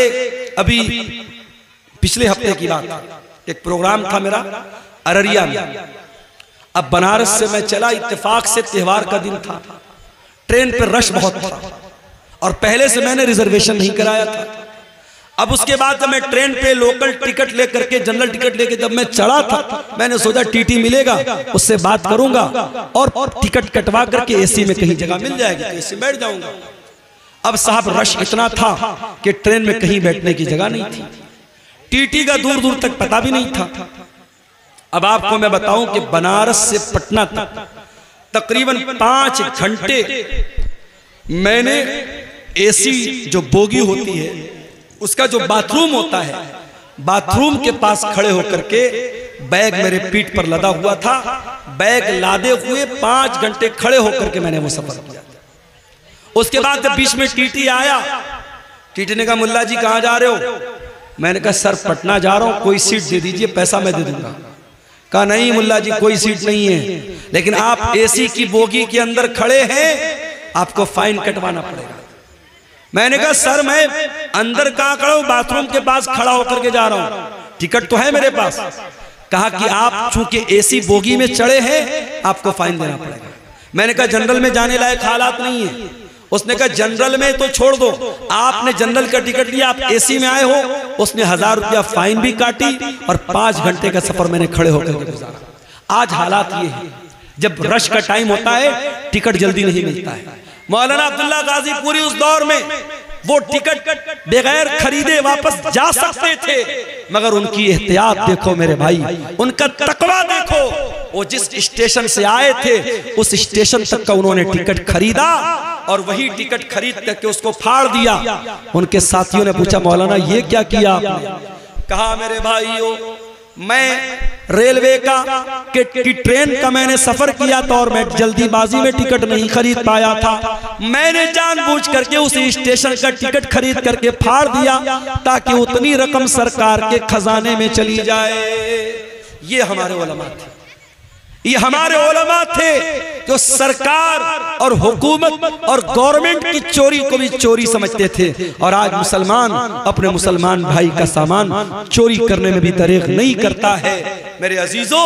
अभी पिछले हफ्ते की बात, एक प्रोग्राम था मेरा अररिया में। अब बनारस से मैं चला, इत्तेफाक से त्योहार का दिन था, ट्रेन पर रश बहुत था और पहले से मैंने रिजर्वेशन नहीं कराया था। अब उसके बाद जब मैं ट्रेन पे लोकल टिकट लेकर के, जनरल टिकट लेके जब मैं चढ़ा था, मैंने सोचा टीटी मिलेगा, उससे बात करूंगा और टिकट कटवा करके एसी में कहीं जगह मिल जाएगी तो एसी बैठ जाऊंगा। अब साहब रश इतना था कि ट्रेन में कहीं बैठने की जगह नहीं थी, टीटी का दूर दूर तक पता भी नहीं था। अब आपको मैं बताऊं कि बनारस से पटना तक तकरीबन 5 घंटे मैंने एसी जो बोगी होती है उसका जो बाथरूम होता है, बाथरूम के पास खड़े होकर के, बैग मेरे पीठ पर लदा हुआ था, बैग लादे हुए 5 घंटे खड़े होकर के मैंने वो सफर किया। उसके बाद जब बीच में टीटी आया, टीटी ने कहा मुल्ला जी कहां जा रहे हो? मैंने कहा सर पटना जा रहा हूं, कोई सीट दे दीजिए, पैसा मैं दे दूंगा। कहा नहीं मुल्ला जी कोई सीट नहीं है, लेकिन आप एसी की बोगी के अंदर खड़े हैं, आपको फाइन कटवाना पड़ेगा। मैंने कहा सर मैं अंदर कहां खड़ा हूं, बाथरूम के पास खड़ा होकर के जा रहा हूं, टिकट तो है मेरे पास। कहा कि आप चूंकि एसी बोगी में चढ़े हैं आपको फाइन देना पड़ेगा। मैंने कहा जनरल में जाने लायक हालात नहीं है। उसने कहा जनरल में तो छोड़ दो, आपने जनरल का टिकट लिया, आप एसी में आए हो। उसने 1000 रुपया फाइन भी काटी और 5 घंटे का सफर मैंने खड़े होकर गुजारा। आज हालात ये है, जब रश का टाइम होता है टिकट जल्दी नहीं मिलता है। मौलाना अब्दुल्ला गाजीपुरी उस दौर में वो टिकट बगैर खरीदे वापस जा सकते थे, मगर उनकी एहतियात देखो मेरे भाई, उनका तकवा देखो। वो जिस स्टेशन से आए थे उस स्टेशन तक का उन्होंने टिकट खरीदा और वही टिकट खरीद करके उसको फाड़ दिया। उनके साथियों ने पूछा मौलाना ये क्या किया आपने? कहा मेरे भाइयों मैं रेलवे की ट्रेन का मैंने सफर किया था और मैं जल्दीबाजी में टिकट नहीं खरीद पाया था। मैंने जानबूझ करके उस स्टेशन का टिकट खरीद करके फाड़ दिया ताकि उतनी रकम सरकार के खजाने में चली जाए। ये हमारे उलमा थे, ये हमारे उलमा थे जो सरकार और हुकूमत और गवर्नमेंट की चोरी को भी चोरी समझते थे। और आज मुसलमान अपने मुसलमान भाई का सामान चोरी करने में भी दरेग नहीं करता है। मेरे अजीजों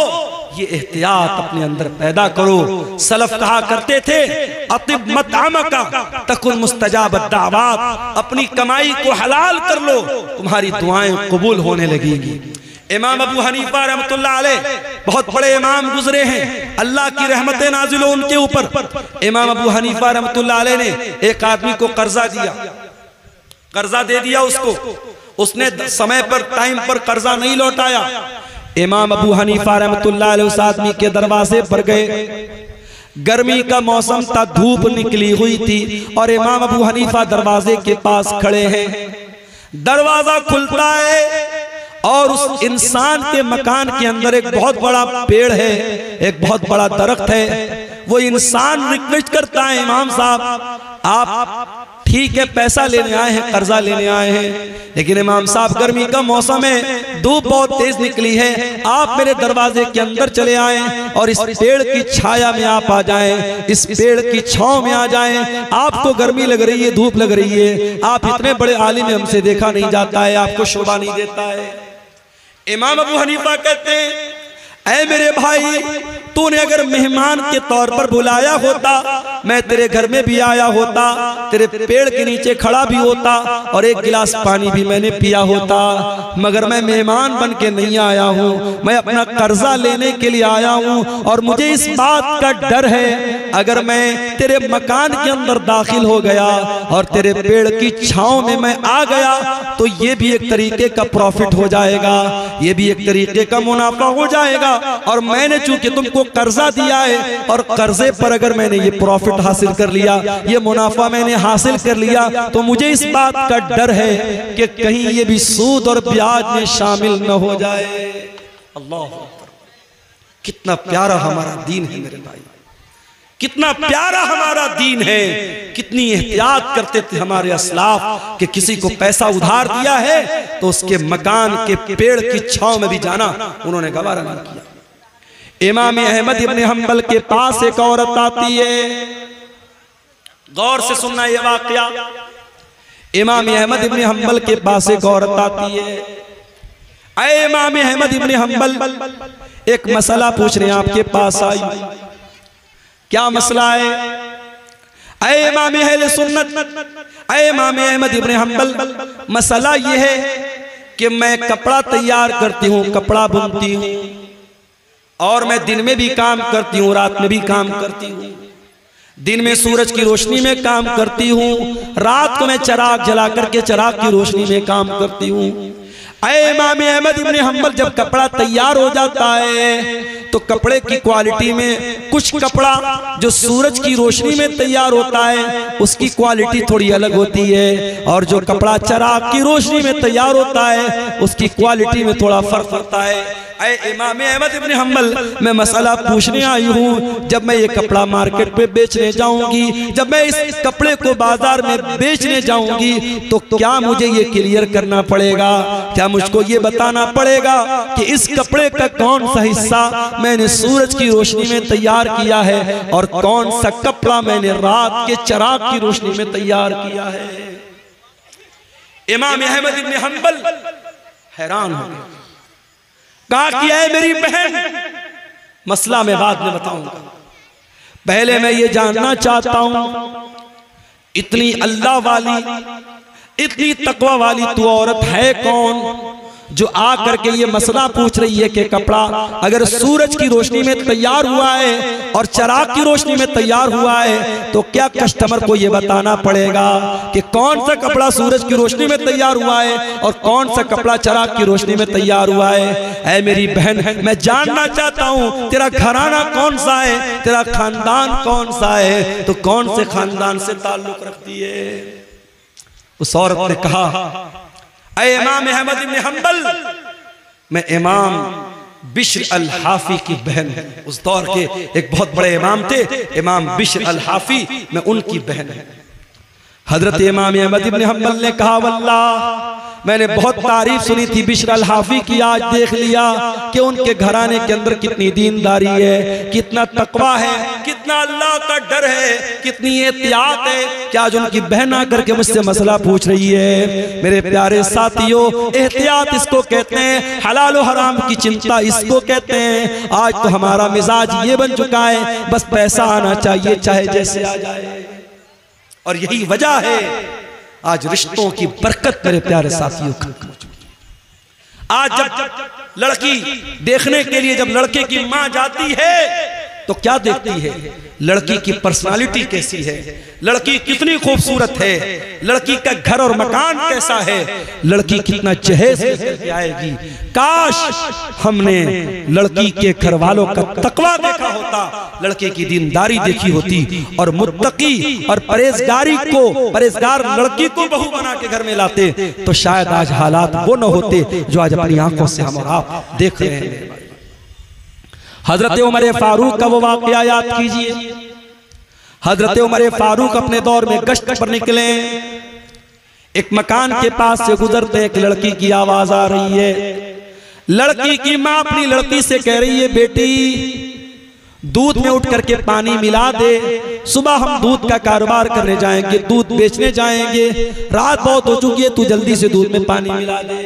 ये एहतियात अपने अंदर पैदा करो। सलफ कहा करते थे अतिब मतआमका तकुन मुस्तजाब दावात, अपनी कमाई को हलाल कर लो तुम्हारी दुआएं कबूल होने लगेगी। इमाम अबू हनीफा रहमतुल्लाह अलैह बहुत बड़े इमाम गुजरे हैं, अल्लाह की रहमतें नाजिल हो उनके ऊपर। इमाम अबू हनीफा रहमतुल्लाह अलैह ने एक आदमी को कर्जा दिया, कर्जा दे दिया उसको, उसने समय पर टाइम पर कर्जा नहीं लौटाया। इमाम अबू हनीफा रहमतुल्लाह अलैह उस आदमी के दरवाजे पर गए। गर्मी का मौसम था, धूप निकली हुई थी और इमाम अबू हनीफा दरवाजे के पास खड़े हैं। दरवाजा खुलता है और उस इंसान के मकान के अंदर एक बहुत बड़ा पेड़ है, एक बहुत बड़ा दरख्त है। वो इंसान रिक्वेस्ट करता है इमाम साहब आप ठीक है पैसा लेने आए हैं, कर्जा लेने आए हैं, लेकिन इमाम साहब गर्मी का मौसम है, धूप बहुत तेज निकली है, आप मेरे दरवाजे के अंदर चले आए और इस पेड़ की छाया में आप आ जाएं, इस पेड़ की छांव में आ जाएं। आपको गर्मी लग रही है, धूप लग रही है, आप इतने बड़े आलिम हमसे देखा नहीं जाता है, आपको शोभा नहीं देता है। इमाम अबू हनीफा कहते हैं ऐ मेरे भाई, तूने अगर मेहमान के तौर पर बुलाया होता, मैं तेरे घर में भी आया होता, तेरे पेड़ के नीचे खड़ा भी होता और एक गिलास पानी भी मैंने पिया होता, मगर मैं मेहमान बन के नहीं आया हूँ, मैं अपना कर्जा लेने के लिए आया हूँ। और मुझे इस बात का डर है, अगर मैं तेरे मकान के अंदर दाखिल हो गया और तेरे पेड़ की छांव में मैं आ गया, तो ये भी एक तरीके का प्रॉफिट हो जाएगा, ये भी एक तरीके का मुनाफा हो जाएगा। और मैंने चूंकि तुमको कर्जा दिया है और कर्जे पर अगर मैंने ये प्रॉफिट हासिल कर लिया, ये मुनाफा मैंने हासिल कर लिया, तो मुझे इस बात का डर है कि कहीं ये भी सूद और ब्याज में शामिल न हो जाए। अल्लाह, कितना प्यारा हमारा दीन है मेरे भाई, कितना प्यारा हमारा दीन है। कितनी एहतियात करते थे हमारे असलाफ कि किसी को पैसा उधार दिया है तो उसके मकान के पेड़ की छांव में भी जाना उन्होंने गवारा नहीं किया। इमाम अहमद इब्न हंबल के पास एक औरत आती है, गौर से सुनना ये वाकया। इमाम अहमद इब्न हंबल के पास एक औरत आती है। ऐ इमाम अहमद इब्न हंबल, एक मसला पूछने आपके पास आई। क्या मसला है? ऐ इमाम अहले सुन्नत, ऐ इमाम अहमद इब्न हंबल, मसला ये है कि मैं कपड़ा तैयार करती हूँ, कपड़ा बुनती हूँ, और मैं दिन में भी काम करती हूँ, रात में भी काम करती हूँ। दिन में सूरज की रोशनी में काम करती हूँ, रात को मैं चिराग जला करके चिराग की रोशनी में काम करती हूँ। ऐ इमाम अहमद इब्न हंबल, जब कपड़ा तैयार हो जाता है तो कपड़े की क्वालिटी में कुछ कपड़ा जो सूरज की रोशनी में तैयार होता है उसकी क्वालिटी थोड़ी अलग होती है, और जो कपड़ा चिराग की रोशनी में तैयार होता है उसकी क्वालिटी में थोड़ा फर्क होता है। ऐ इमाम अहमद इब्न हंबल, मैं मसला पूछने आई हूँ, जब मैं ये कपड़ा मार्केट पे बेचने जाऊंगी, जब मैं इस कपड़े को बाजार में बेचने जाऊंगी, तो क्या मुझे ये क्लियर करना पड़ेगा, क्या मुझको ये बताना पड़ेगा कि इस कपड़े का कौन सा हिस्सा मैंने सूरज की रोशनी में तैयार किया है और कौन सा कपड़ा मैंने रात के चिराग की रोशनी में तैयार किया है। इमाम अहमद इब्न हंबल हैरान हो गए, कहा कि है मेरी बहन, मसला मैं बाद में बताऊंगा, पहले मैं ये जानना चाहता हूं, इतनी अल्लाह वाली, इतनी तकवा वाली तू औरत है कौन जो आ करके ये मसला पूछ रही है कि कपड़ा अगर सूरज की रोशनी में तैयार हुआ है और चिराग की रोशनी में तैयार हुआ है, तो क्या कस्टमर को ये बताना पड़ेगा कि कौन सा कपड़ा सूरज की रोशनी में तैयार हुआ है और कौन सा कपड़ा चिराग की रोशनी में तैयार हुआ है। ऐ मेरी बहन, मैं जानना चाहता हूँ तेरा घराना कौन सा है, तेरा खानदान कौन सा है, तो कौन से खानदान से ताल्लुक रखती है। उस औरत ने कहा, ऐ इमाम अहमद इब्न हंबल, मैं इमाम बिश्र अल हाफी की बहन हूं। उस दौर के एक बहुत बड़े इमाम थे, इमाम बिश्र अल हाफी, मैं उनकी बहन हूं। हजरत इमाम अहमद इब्न हंबल ने कहा, वल्लाह मैंने बहुत तारीफ सुनी थी बिश्र अल हाफी की, आज देख लिया कि उनके घराने के अंदर कितनी दीनदारी है, कितना तकवा है, कितना अल्लाह का डर है, कितनी एहतियात है कि आज उनकी बहन आकर के मुझसे मसला पूछ रही है। मेरे प्यारे साथियों, एहतियात इसको कहते हैं, हलाल और हराम की चिंता इसको कहते हैं। आज तो हमारा मिजाज ये बन चुका है, बस पैसा आना चाहिए चाहे जैसे आ जाए, और यही वजह है आज रिश्तों की बरकत मेरे प्यारे साथियों खत्म हो चुकी है। आज जब लड़की देखने के लिए जब लड़के की मां जाती है तो क्या देखती है, लड़की की पर्सनालिटी कैसी है, लड़की कितनी खूबसूरत है, लड़की का घर और मकान कैसा है, लड़की कितना जहेज लेकर आएगी। काश हमने लड़की के घर वालों का तकवा देखा होता, लड़के की दीनदारी देखी होती, और मुत्तकी और परहेजगार लड़की को बहू बना के घर में लाते, तो शायद आज हालात वो न होते जो आज अपनी आंखों से हम और आप देख रहे हैं। हजरत उमर फारूक का वो वाकया याद कीजिए। हजरत उमर फारूक अपने दौर में गश्त पर निकले, एक मकान के पास से गुजरते एक लड़की की आवाज आ रही है। लड़की की माँ अपनी लड़की से कह रही है, बेटी दूध में उठ करके पानी मिला दे, सुबह हम दूध का कारोबार करने जाएंगे, दूध बेचने जाएंगे, रात बहुत हो चुकी है, तू जल्दी से दूध में पानी मिला दे।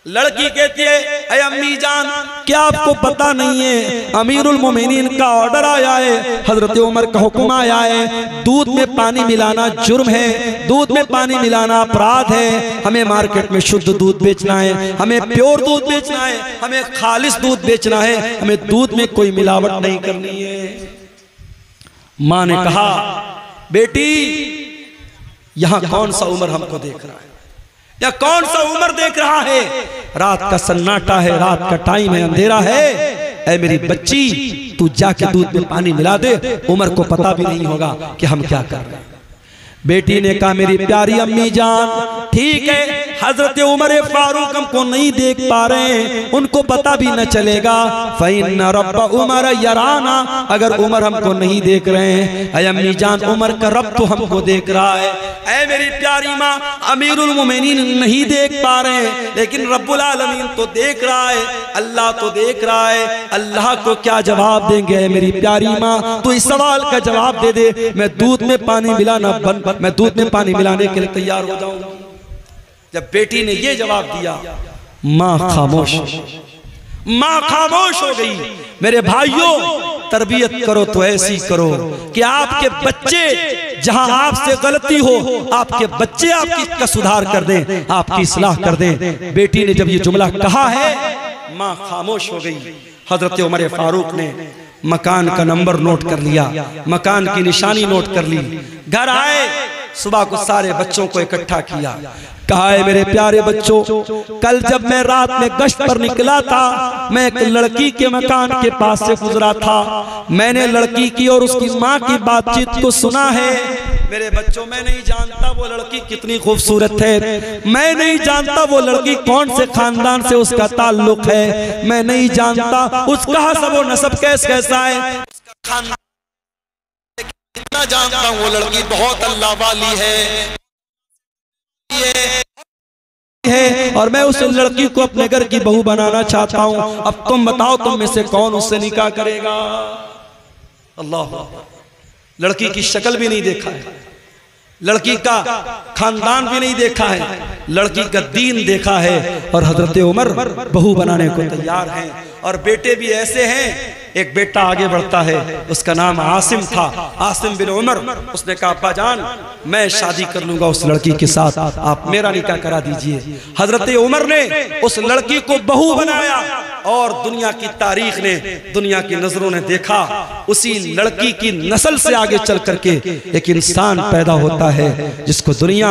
लड़की कहती है, अरे अम्मी जान, क्या आपको पता नहीं है अमीरुल मोमिनीन का ऑर्डर आया है, हजरत उमर का हुक्म आया है, दूध में पानी मिलाना जुर्म है, दूध में पानी मिलाना अपराध है, हमें मार्केट में शुद्ध दूध बेचना है, हमें प्योर दूध बेचना है, हमें खालिस दूध बेचना है, हमें दूध में कोई मिलावट नहीं करनी है। माँ ने कहा, बेटी यहाँ कौन सा उमर हमको देख रहा है, या कौन सा उमर देख रहा है, रात का सन्नाटा है, रात का टाइम है, अंधेरा है, ऐ मेरी बच्ची तू जाके दूध में पानी मिला दे, उमर को पता भी नहीं होगा कि हम क्या कर रहे हैं। बेटी ने कहा, मेरी प्यारी अम्मी जान, ठीक है, हजरत उमर फारूक हमको नहीं देख पा रहे हैं, उनको पता भी न चलेगा, फ़इन्ना रब्ब उमर यराना, अगर उमर हमको नहीं देख रहे हैं, ऐ अम्मी जान उमर का रब तो हमको देख रहा है। ऐ मेरी प्यारी माँ, अमीरुल मोमिनीन नहीं देख पा रहे हैं, लेकिन रब्बुल आलमीन तो देख रहा है, अल्लाह तो देख रहा है, अल्लाह को क्या जवाब देंगे। मेरी प्यारी माँ, तो इस सवाल का जवाब दे दे, मैं दूध में पानी मिलाना मैं दूध में पानी मिलाने के लिए तैयार हो जाऊंगा। जब बेटी ने ये जवाब दिया, माँ खामोश, माँ खामोश हो गई। मेरे भाइयों, तरबियत करो तो ऐसी करो कि आपके बच्चे जहां आपसे गलती हो, आपके बच्चे आपकी का सुधार कर दें, आपकी इस्लाह कर दें। बेटी ने जब ये जुमला कहा है, माँ खामोश हो गई। हजरत उमर फारूक ने मकान का नंबर नोट कर लिया, मकान की निशानी नोट कर ली, घर आए, सुबह को सारे बच्चों को इकट्ठा किया, कहा है मेरे प्यारे बच्चों, कल जब मैं रात में गश्त पर निकला था, मैं एक लड़की के मकान के पास से गुजरा था, मैंने लड़की की और उसकी माँ की बातचीत को सुना है। मेरे बच्चों, मैं नहीं जानता वो लड़की कितनी खूबसूरत है, मैं नहीं जानता वो लड़की कौन से खानदान से उसका ताल्लुक है, मैं नहीं जानता उसका हसब व नसब कैसा है, इतना जानता हूँ वो लड़की बहुत अल्लाह वाली है और मैं उस लड़की को अपने घर की बहू बनाना चाहता हूँ। अब तुम बताओ, तुम में से कौन उससे निकाह करेगा। अल्लाह, लड़की की शक्ल भी नहीं देखा है, लड़की का खानदान भी नहीं देखा है, लड़की का दीन देखा है, और हजरत उमर बहू बनाने को तैयार हैं। और बेटे भी ऐसे हैं, एक बेटा आगे बढ़ता है, उसका नाम आसिम था, आसिम बिन उमर। उसने कहा, अब्बा जान, मैं शादी कर लूंगा उस लड़की के साथ, आप मेरा निकाह करा दीजिए। हजरत उमर ने उस लड़की को बहू बनाया, और दुनिया की तारीख ने, दुनिया की नजरों ने देखा, उसी लड़की की नस्ल से आगे चल करके एक इंसान पैदा होता है जिसको दुनिया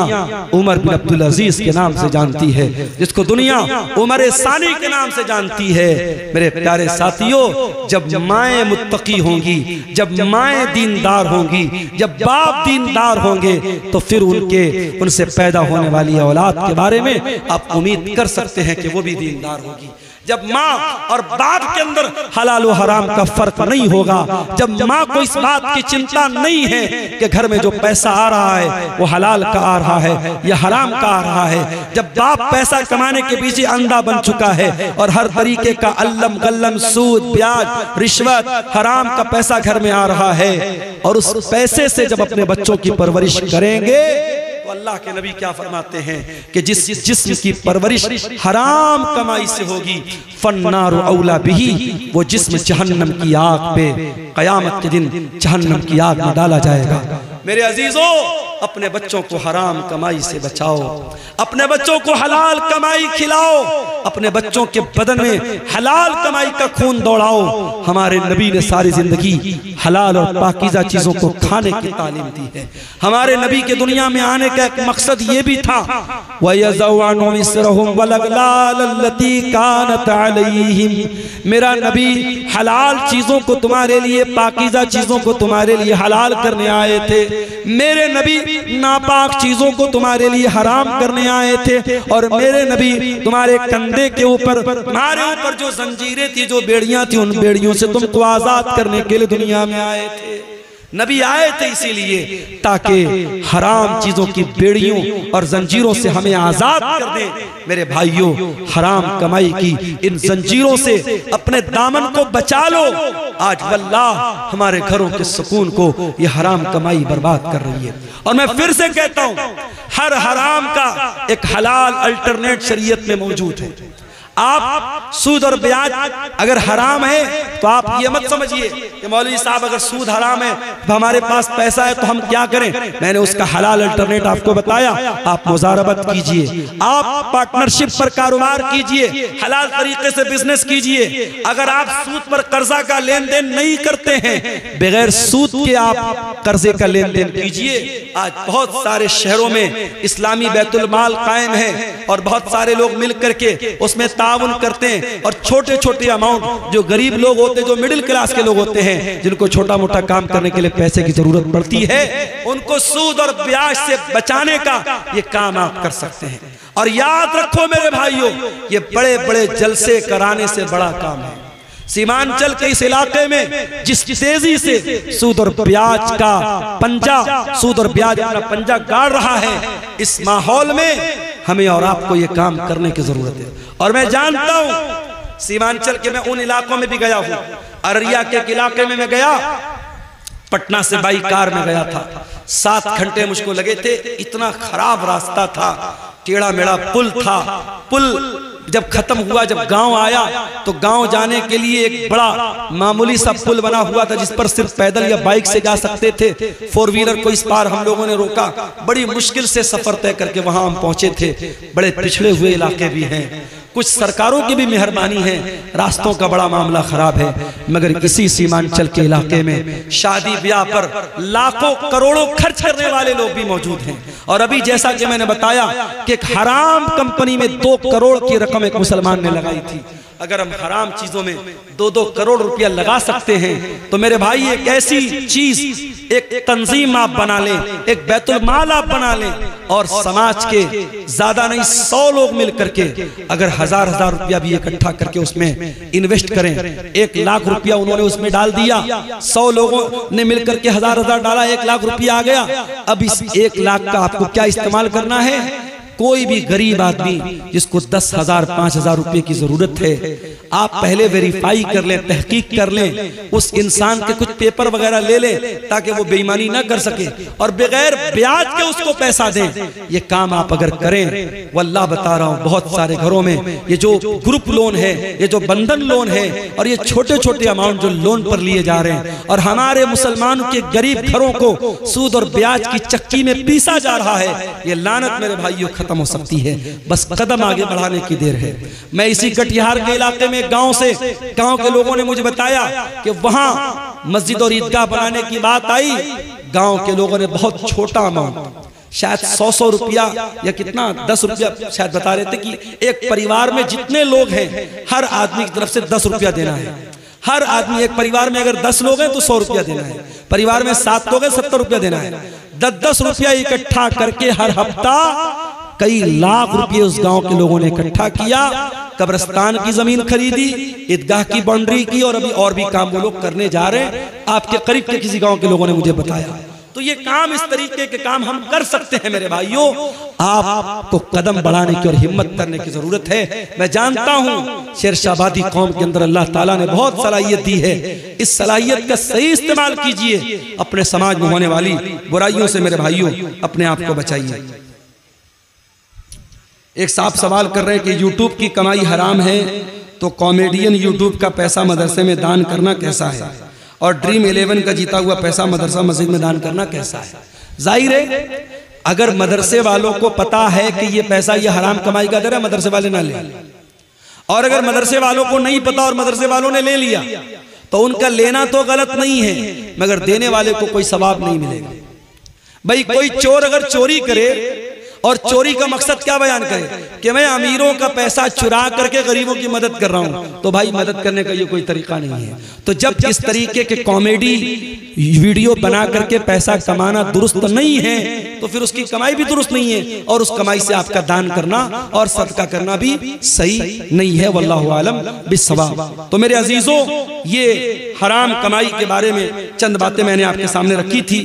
उमर बिन अब्दुल अजीज के नाम से जानती है, जिसको दुनिया उमर सानी के नाम से जानती है। मेरे प्यारे साथियों, जब माएँ मुत्तकी होंगी, जब माएँ दीनदार होंगी, जब बाप दीनदार होंगे, तो फिर उनसे पैदा होने वाली औलाद के बारे में आप उम्मीद कर सकते हैं कि वो भी दीनदार होगी। जब माँ और बाप के अंदर हलाल और हराम का फर्क नहीं होगा, जब माँ को इस बात की चिंता नहीं है कि घर में जो पैसा आ रहा है वो हलाल का आ रहा है या हराम का आ रहा है, जब बाप पैसा कमाने के पीछे अंधा बन चुका है और हर तरीके का अल्लम गल्लम, सूद, ब्याज, रिश्वत, हराम का पैसा घर में आ रहा है, और उस पैसे से जब अपने बच्चों की परवरिश करेंगे, तो अल्लाह के नबी क्या फरमाते हैं कि जिस जिस्म की परवरिश हराम कमाई से होगी, फन्नारु औला बिही, वो जिस्म जहन्नम की आग पे कयामत के दिन जहन्नम की आग में डाला जाएगा। मेरे अजीजों, अपने बच्चों को हराम कमाई से बचाओ, अपने बच्चों को हलाल कमाई खिलाओ, अपने बच्चों के बदन में हलाल कमाई का खून दौड़ाओ। हमारे नबी ने सारी जिंदगी हलाल और पाकीज़ा चीजों को खाने की तालीम दी है। हमारे नबी के दुनिया में आने का एक मकसद ये भी था, मेरा नबी हलाल चीजों को तुम्हारे लिए, पाकीज़ा चीजों को तुम्हारे लिए हलाल करने आए थे, मेरे नबी नापाक चीजों को तुम्हारे लिए हराम करने आए थे, और मेरे नबी तुम्हारे कंधे के ऊपर, तुम्हारे ऊपर जो जंजीरें थी, जो बेड़ियां थी, उन बेड़ियों से तुमको आजाद करने के लिए दुनिया में आए थे। नबी आए थे इसीलिए ताकि हराम चीजों की बेड़ियों और जंजीरों से हमें आजाद कर दे। मेरे भाइयों, हराम कमाई की इन जंजीरों से अपने दामन को बचा लो। आज वल्लाह हमारे घरों के सुकून को ये हराम कमाई बर्बाद कर रही है। और मैं फिर से कहता हूं, हर हराम का एक हलाल अल्टरनेट शरीयत में मौजूद है। आप सूद और ब्याज अगर हराम है तो आप ये मत समझिए कि मौलवी साहब अगर सूद हराम है तो हमारे पास पैसा है तो हम क्या करें। मैंने उसका हलाल अल्टरनेट आपको बताया। आप मुजारबत कीजिए, आप पार्टनरशिप पर कारोबार कीजिए, हलाल तरीके से बिजनेस कीजिए। अगर आप सूद पर कर्जा का लेन देन नहीं करते हैं, बगैर सूद के आप कर्जे का लेन देन कीजिए। आज बहुत सारे शहरों में इस्लामी बैतुल माल कायम है और बहुत सारे लोग मिल करके उसमें ताउन करते हैं और छोटे छोटे अमाउंट जो गरीब लोग होते हैं, जो मिडिल क्लास के लोग होते हैं, जिनको छोटा मोटा काम करने के लिए पैसे की जरूरत पड़ती है, उनको सूद और ब्याज से बचाने का ये काम आप कर सकते हैं। और याद रखो मेरे भाइयों, ये बड़े बड़े जलसे कराने से बड़ा काम है। सीमांचल के इस इलाके में जिस तेजी से सूद और ब्याज का पंजा, सूद और ब्याज अपना पंजा गाड़ रहा है, इस माहौल में हमें और आपको ये काम करने की जरूरत है। और मैं जानता हूं सीमांचल के, मैं उन इलाकों में भी गया हूं। अररिया के इलाके में मैं गया, पटना से बाई कार में गया था। 7 घंटे मुझको लगे थे। इतना खराब रास्ता था, टेढ़ा मेढ़ा पुल था। पुल जब खत्म हुआ, जब गांव आया तो गांव जाने के लिए एक बड़ा मामूली सा पुल बना हुआ था जिस पर सिर्फ पैदल या बाइक से जा सकते थे। 4 व्हीलर को इस पार हम लोगों ने रोका। बड़ी मुश्किल से सफर तय करके वहां हम पहुंचे थे। बड़े पिछड़े हुए इलाके भी हैं, कुछ सरकारों की भी मेहरबानी है, रास्तों का बड़ा मामला खराब है। मगर इसी सीमांचल के इलाके में शादी ब्याह पर लाखों करोड़ों खर्च करने वाले लोग भी मौजूद हैं। और अभी जैसा कि मैंने बताया कि एक हराम कंपनी में 2 करोड़ की रकम एक मुसलमान ने लगाई थी। अगर हम हराम चीजों में 2-2 करोड़ रुपया लगा सकते हैं तो मेरे भाई एक ऐसी चीज, एक तंजीम आप बना लें, एक बैतुल माल आप बना लें और समाज के ज्यादा नहीं 100 लोग मिल करके अगर 1000-1000 रुपया भी इकट्ठा करके उसमें इन्वेस्ट करें। 1 लाख रुपया उन्होंने उसमें डाल दिया, 100 लोगों ने मिलकर के 1000-1000 डाला, 1 लाख रुपया आ गया। अब इस 1 लाख का आपको क्या इस्तेमाल करना है? कोई भी गरीब आदमी जिसको 10,000 5,000 रुपए की जरूरत है, आप पहले वेरीफाई कर लें, तहकीक कर लें, उस इंसान के कुछ पेपर वगैरह ले लें ताकि वो बेईमानी ना कर सके और बगैर ब्याज के उसको पैसा दें। ये काम आप अगर करें, वल्लाह बता रहा हूं, बहुत सारे घरों में ये जो ग्रुप लोन है, ये जो बंधन लोन है और ये छोटे छोटे अमाउंट जो लोन पर लिए जा रहे हैं और हमारे मुसलमानों के गरीब घरों को सूद और ब्याज की चक्की में पीसा जा रहा है, ये लानत मेरे भाइयों खत्म हो सकती है। बस कदम आगे बढ़ाने की देर है। मैं इसी कटिहार के इलाके में गांव के लोगों ने मुझे बताया कि वहां मस्जिद और ईदगाह बनाने की बात आई। गांव के लोगों ने बहुत छोटा अमाउंट, शायद 100 रुपया या कितना 10 रुपया शायद बता रहे थे कि एक परिवार में जितने लोग हैं हर आदमी की तरफ से 10 रुपया देना है। हर आदमी, एक परिवार में अगर 10 लोग हैं तो 100 रुपया देना है, परिवार में 7 लोग हैं 70 रुपया देना है। 10-10 रुपया इकट्ठा करके हर हफ्ता कई लाख रुपए उस गांव के लोगों ने इकट्ठा किया, कब्रिस्तान की जमीन खरीदी, ईदगाह की बाउंड्री की और अभी और भी काम वो लोग करने जा रहे हैं। आपके करीब के किसी गांव के लोगों ने मुझे बताया। तो ये काम, इस तरीके के काम हम कर सकते हैं मेरे भाइयों। आपको कदम बढ़ाने की और हिम्मत करने की जरूरत है। मैं जानता हूं शेरशाबादी कौम के अंदर अल्लाह ताला ने बहुत सलाहियत दी है। इस सलाहियत का सही इस्तेमाल कीजिए। अपने समाज में होने वाली बुराइयों से मेरे भाइयों अपने आप को बचाइए। एक साहब सवाल कर रहे हैं कि यूट्यूब की कमाई हराम है तो कॉमेडियन यूट्यूब का पैसा मदरसे में दान करना कैसा है, और ड्रीम 11 का जीता हुआ पैसा मदरसा मस्जिद में दान करना कैसा है? जाहिर है अगर मदरसे वालों को पता है कि ये पैसा ये हराम कमाई का दर है, मदरसे वाले ना ले। और अगर मदरसे वालों को नहीं पता और मदरसे वालों ने ले लिया तो उनका लेना तो गलत नहीं है, मगर देने वाले को कोई सवाब नहीं मिलेगा। भाई कोई चोर अगर चोरी करे और चोरी का मकसद क्या बयान करे कि मैं अमीरों का पैसा चुरा करके गरीबों की मदद कर रहा हूं, तो भाई मदद करने का ये कोई तरीका नहीं है। तो जब इस तरीके के कॉमेडी वीडियो बना करके पैसा कमाना दुरुस्त नहीं है तो फिर उसकी कमाई भी दुरुस्त नहीं है और उस कमाई से आपका दान करना और सदका करना भी सही नहीं है। वल्लाहु आलम बिस्सवाब। तो मेरे अजीजों, ये हराम कमाई के बारे में चंद बातें मैंने आपके सामने रखी थी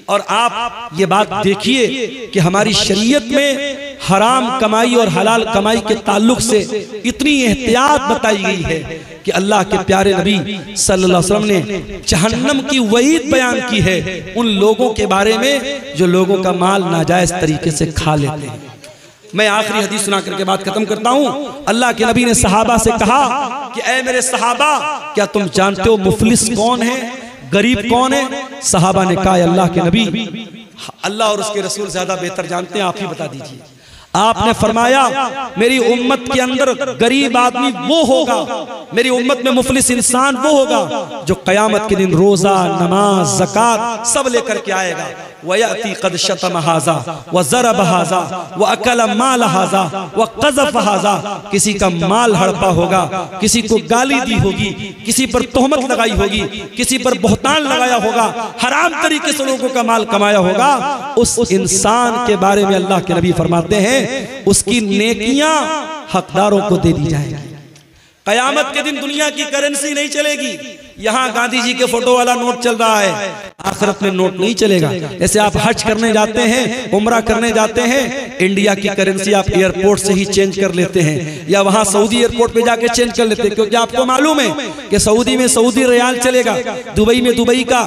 और आप ये बात देखिए कि हमारी शरीयत में हराम कमाई और हलाल कमाई के ताल्लुक से इतनी एहतियात बताई गई है कि अल्लाह के प्यारे नबी सल्लल्लाहु अलैहि वसल्लम ने जहन्नम की वईद बयान की है उन लोगों के बारे में जो लोगों का माल नाजायज तरीके से खा लेते हैं। मैं आखिरी हदीस सुना करके बात खत्म करता हूँ। अल्लाह के नबी ने सहाबा से कहा कि ऐ मेरे सहाबा, क्या तुम जानते हो मुफलिस कौन है, गरीब कौन है? सहाबा ने कहा अल्लाह के नबी, अल्लाह और उसके रसूल ज्यादा बेहतर जानते हैं, आप ही बता दीजिए। आपने फरमाया मेरी उम्मत के अंदर गरीब आदमी वो होगा, मेरी उम्मत में मुफलिस इंसान वो होगा जो कयामत के दिन रोजा, नमाज, ज़कात सब लेकर के आएगा। वयअती क़द शतम हाज़ा व ज़रब हाज़ा व अकल माल हाज़ा व क़ज़फ़ हाज़ा, किसी का माल हड़पा होगा, किसी को गाली दी होगी, किसी पर तोहमत लगाई होगी, किसी पर बहतान लगाया होगा, हराम तरीके से लोगों का माल कमाया होगा। उस इंसान के बारे में अल्लाह के नबी फरमाते हैं उसकी नेकियां हकदारों को दे दी जाएगी। कयामत के दिन दुनिया की करेंसी नहीं चलेगी। यहाँ गांधी जी के फोटो वाला नोट चल रहा है, आखिरत में नोट नहीं चलेगा। जैसे आप हज करने जाते हैं, उम्रा करने जाते हैं, इंडिया की करेंसी आप एयरपोर्ट से ही चेंज कर लेते हैं या वहां सऊदी एयरपोर्ट पे जाके चेंज कर लेते हैं, क्योंकि आपको मालूम है कि सऊदी में सऊदी रियाल चलेगा, दुबई में दुबई का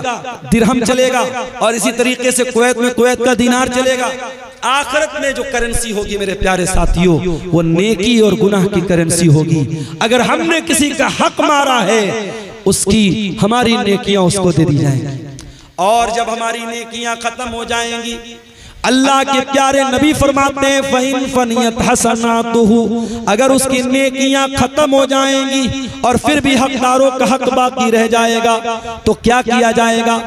दिरहम चलेगा और इसी तरीके से कुवैत में कुवैत का दीनार चलेगा। आखिरत में जो करेंसी होगी मेरे प्यारे साथियों, वो नेकी और गुनाह की करेंसी होगी। अगर हमने किसी का हक मारा है, उसकी हमारी नेकियां उसको दे दी जाएंगी। और जब हमारी नेकियां खत्म हो जाएंगी, अल्लाह के प्यारे नबी फरमाते हैं फ़इन फ़नियत हसनातुहु, अगर उसकी नेकियां खत्म हो जाएंगी और फिर भी हकदारों का हक बाकी रह जाएगा, तो क्या किया जाएगा?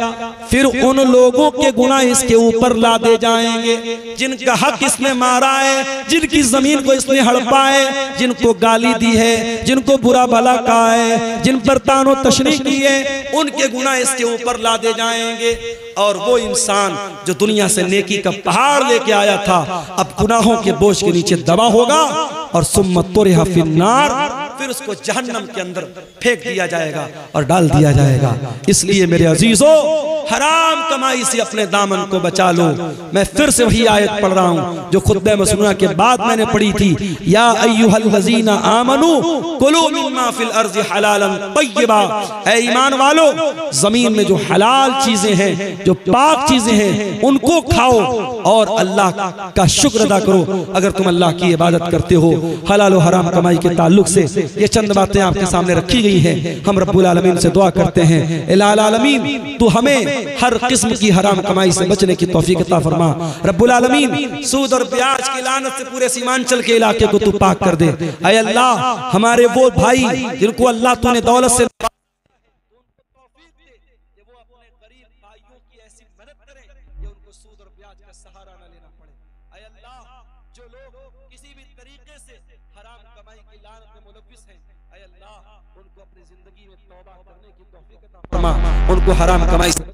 फिर उन लोगों के गुनाह इसके ऊपर लादे जाएंगे जिनका हक इसने मारा है, जिनकी जमीन को इसने हड़पा है, जिनको गाली दी है, जिनको बुरा भला कहा है, जिन पर तानो तशरीह की है, उनके गुनाह इसके ऊपर लादे जाएंगे। और वो इंसान जो दुनिया से नेकी का पहाड़ लेके आया था, अब गुनाहों के बोझ के नीचे दबा होगा और सुम्मत तुरिहा फिन्नार, फिर उसको जहन्नम के अंदर फेंक दिया जाएगा और डाल दिया जाएगा। इसलिए मेरे अजीजों, हराम कमाई से अपने दामन को बचा लो। मैं फिर से वही आयत पढ़ रहा हूँ जो खुतबे मसनूना के बाद मैंने पढ़ी थी, या अय्युहल्लज़ीना आमनू कुलू मिम्मा फिल अर्ज़ि हलालन तय्यबा, ऐ ईमान वालो, जमीन में जो हलाल चीजें हैं, जो पाक चीजें हैं, उनको खाओ और अल्लाह का शुक्र अदा करो। अगर तुम अल्लाह की इबादत करते हो, हलाल और हराम कमाई के ताल्लुक से ये चंद बातें आपके सामने रखी गई हैं। हम रब्बुल आलमीन से दुआ करते हैं, इलाही आलमीन तू हमें हर किस्म की हराम कमाई से बचने की तौफीक अता फरमा। रब्बुल आलमीन सूद और ब्याज की लानत से पूरे सीमांचल के इलाके को तू पाक कर दे। ऐ अल्लाह, हमारे वो भाई जिनको अल्लाह तूने दौलत से उनको हराम कमाई से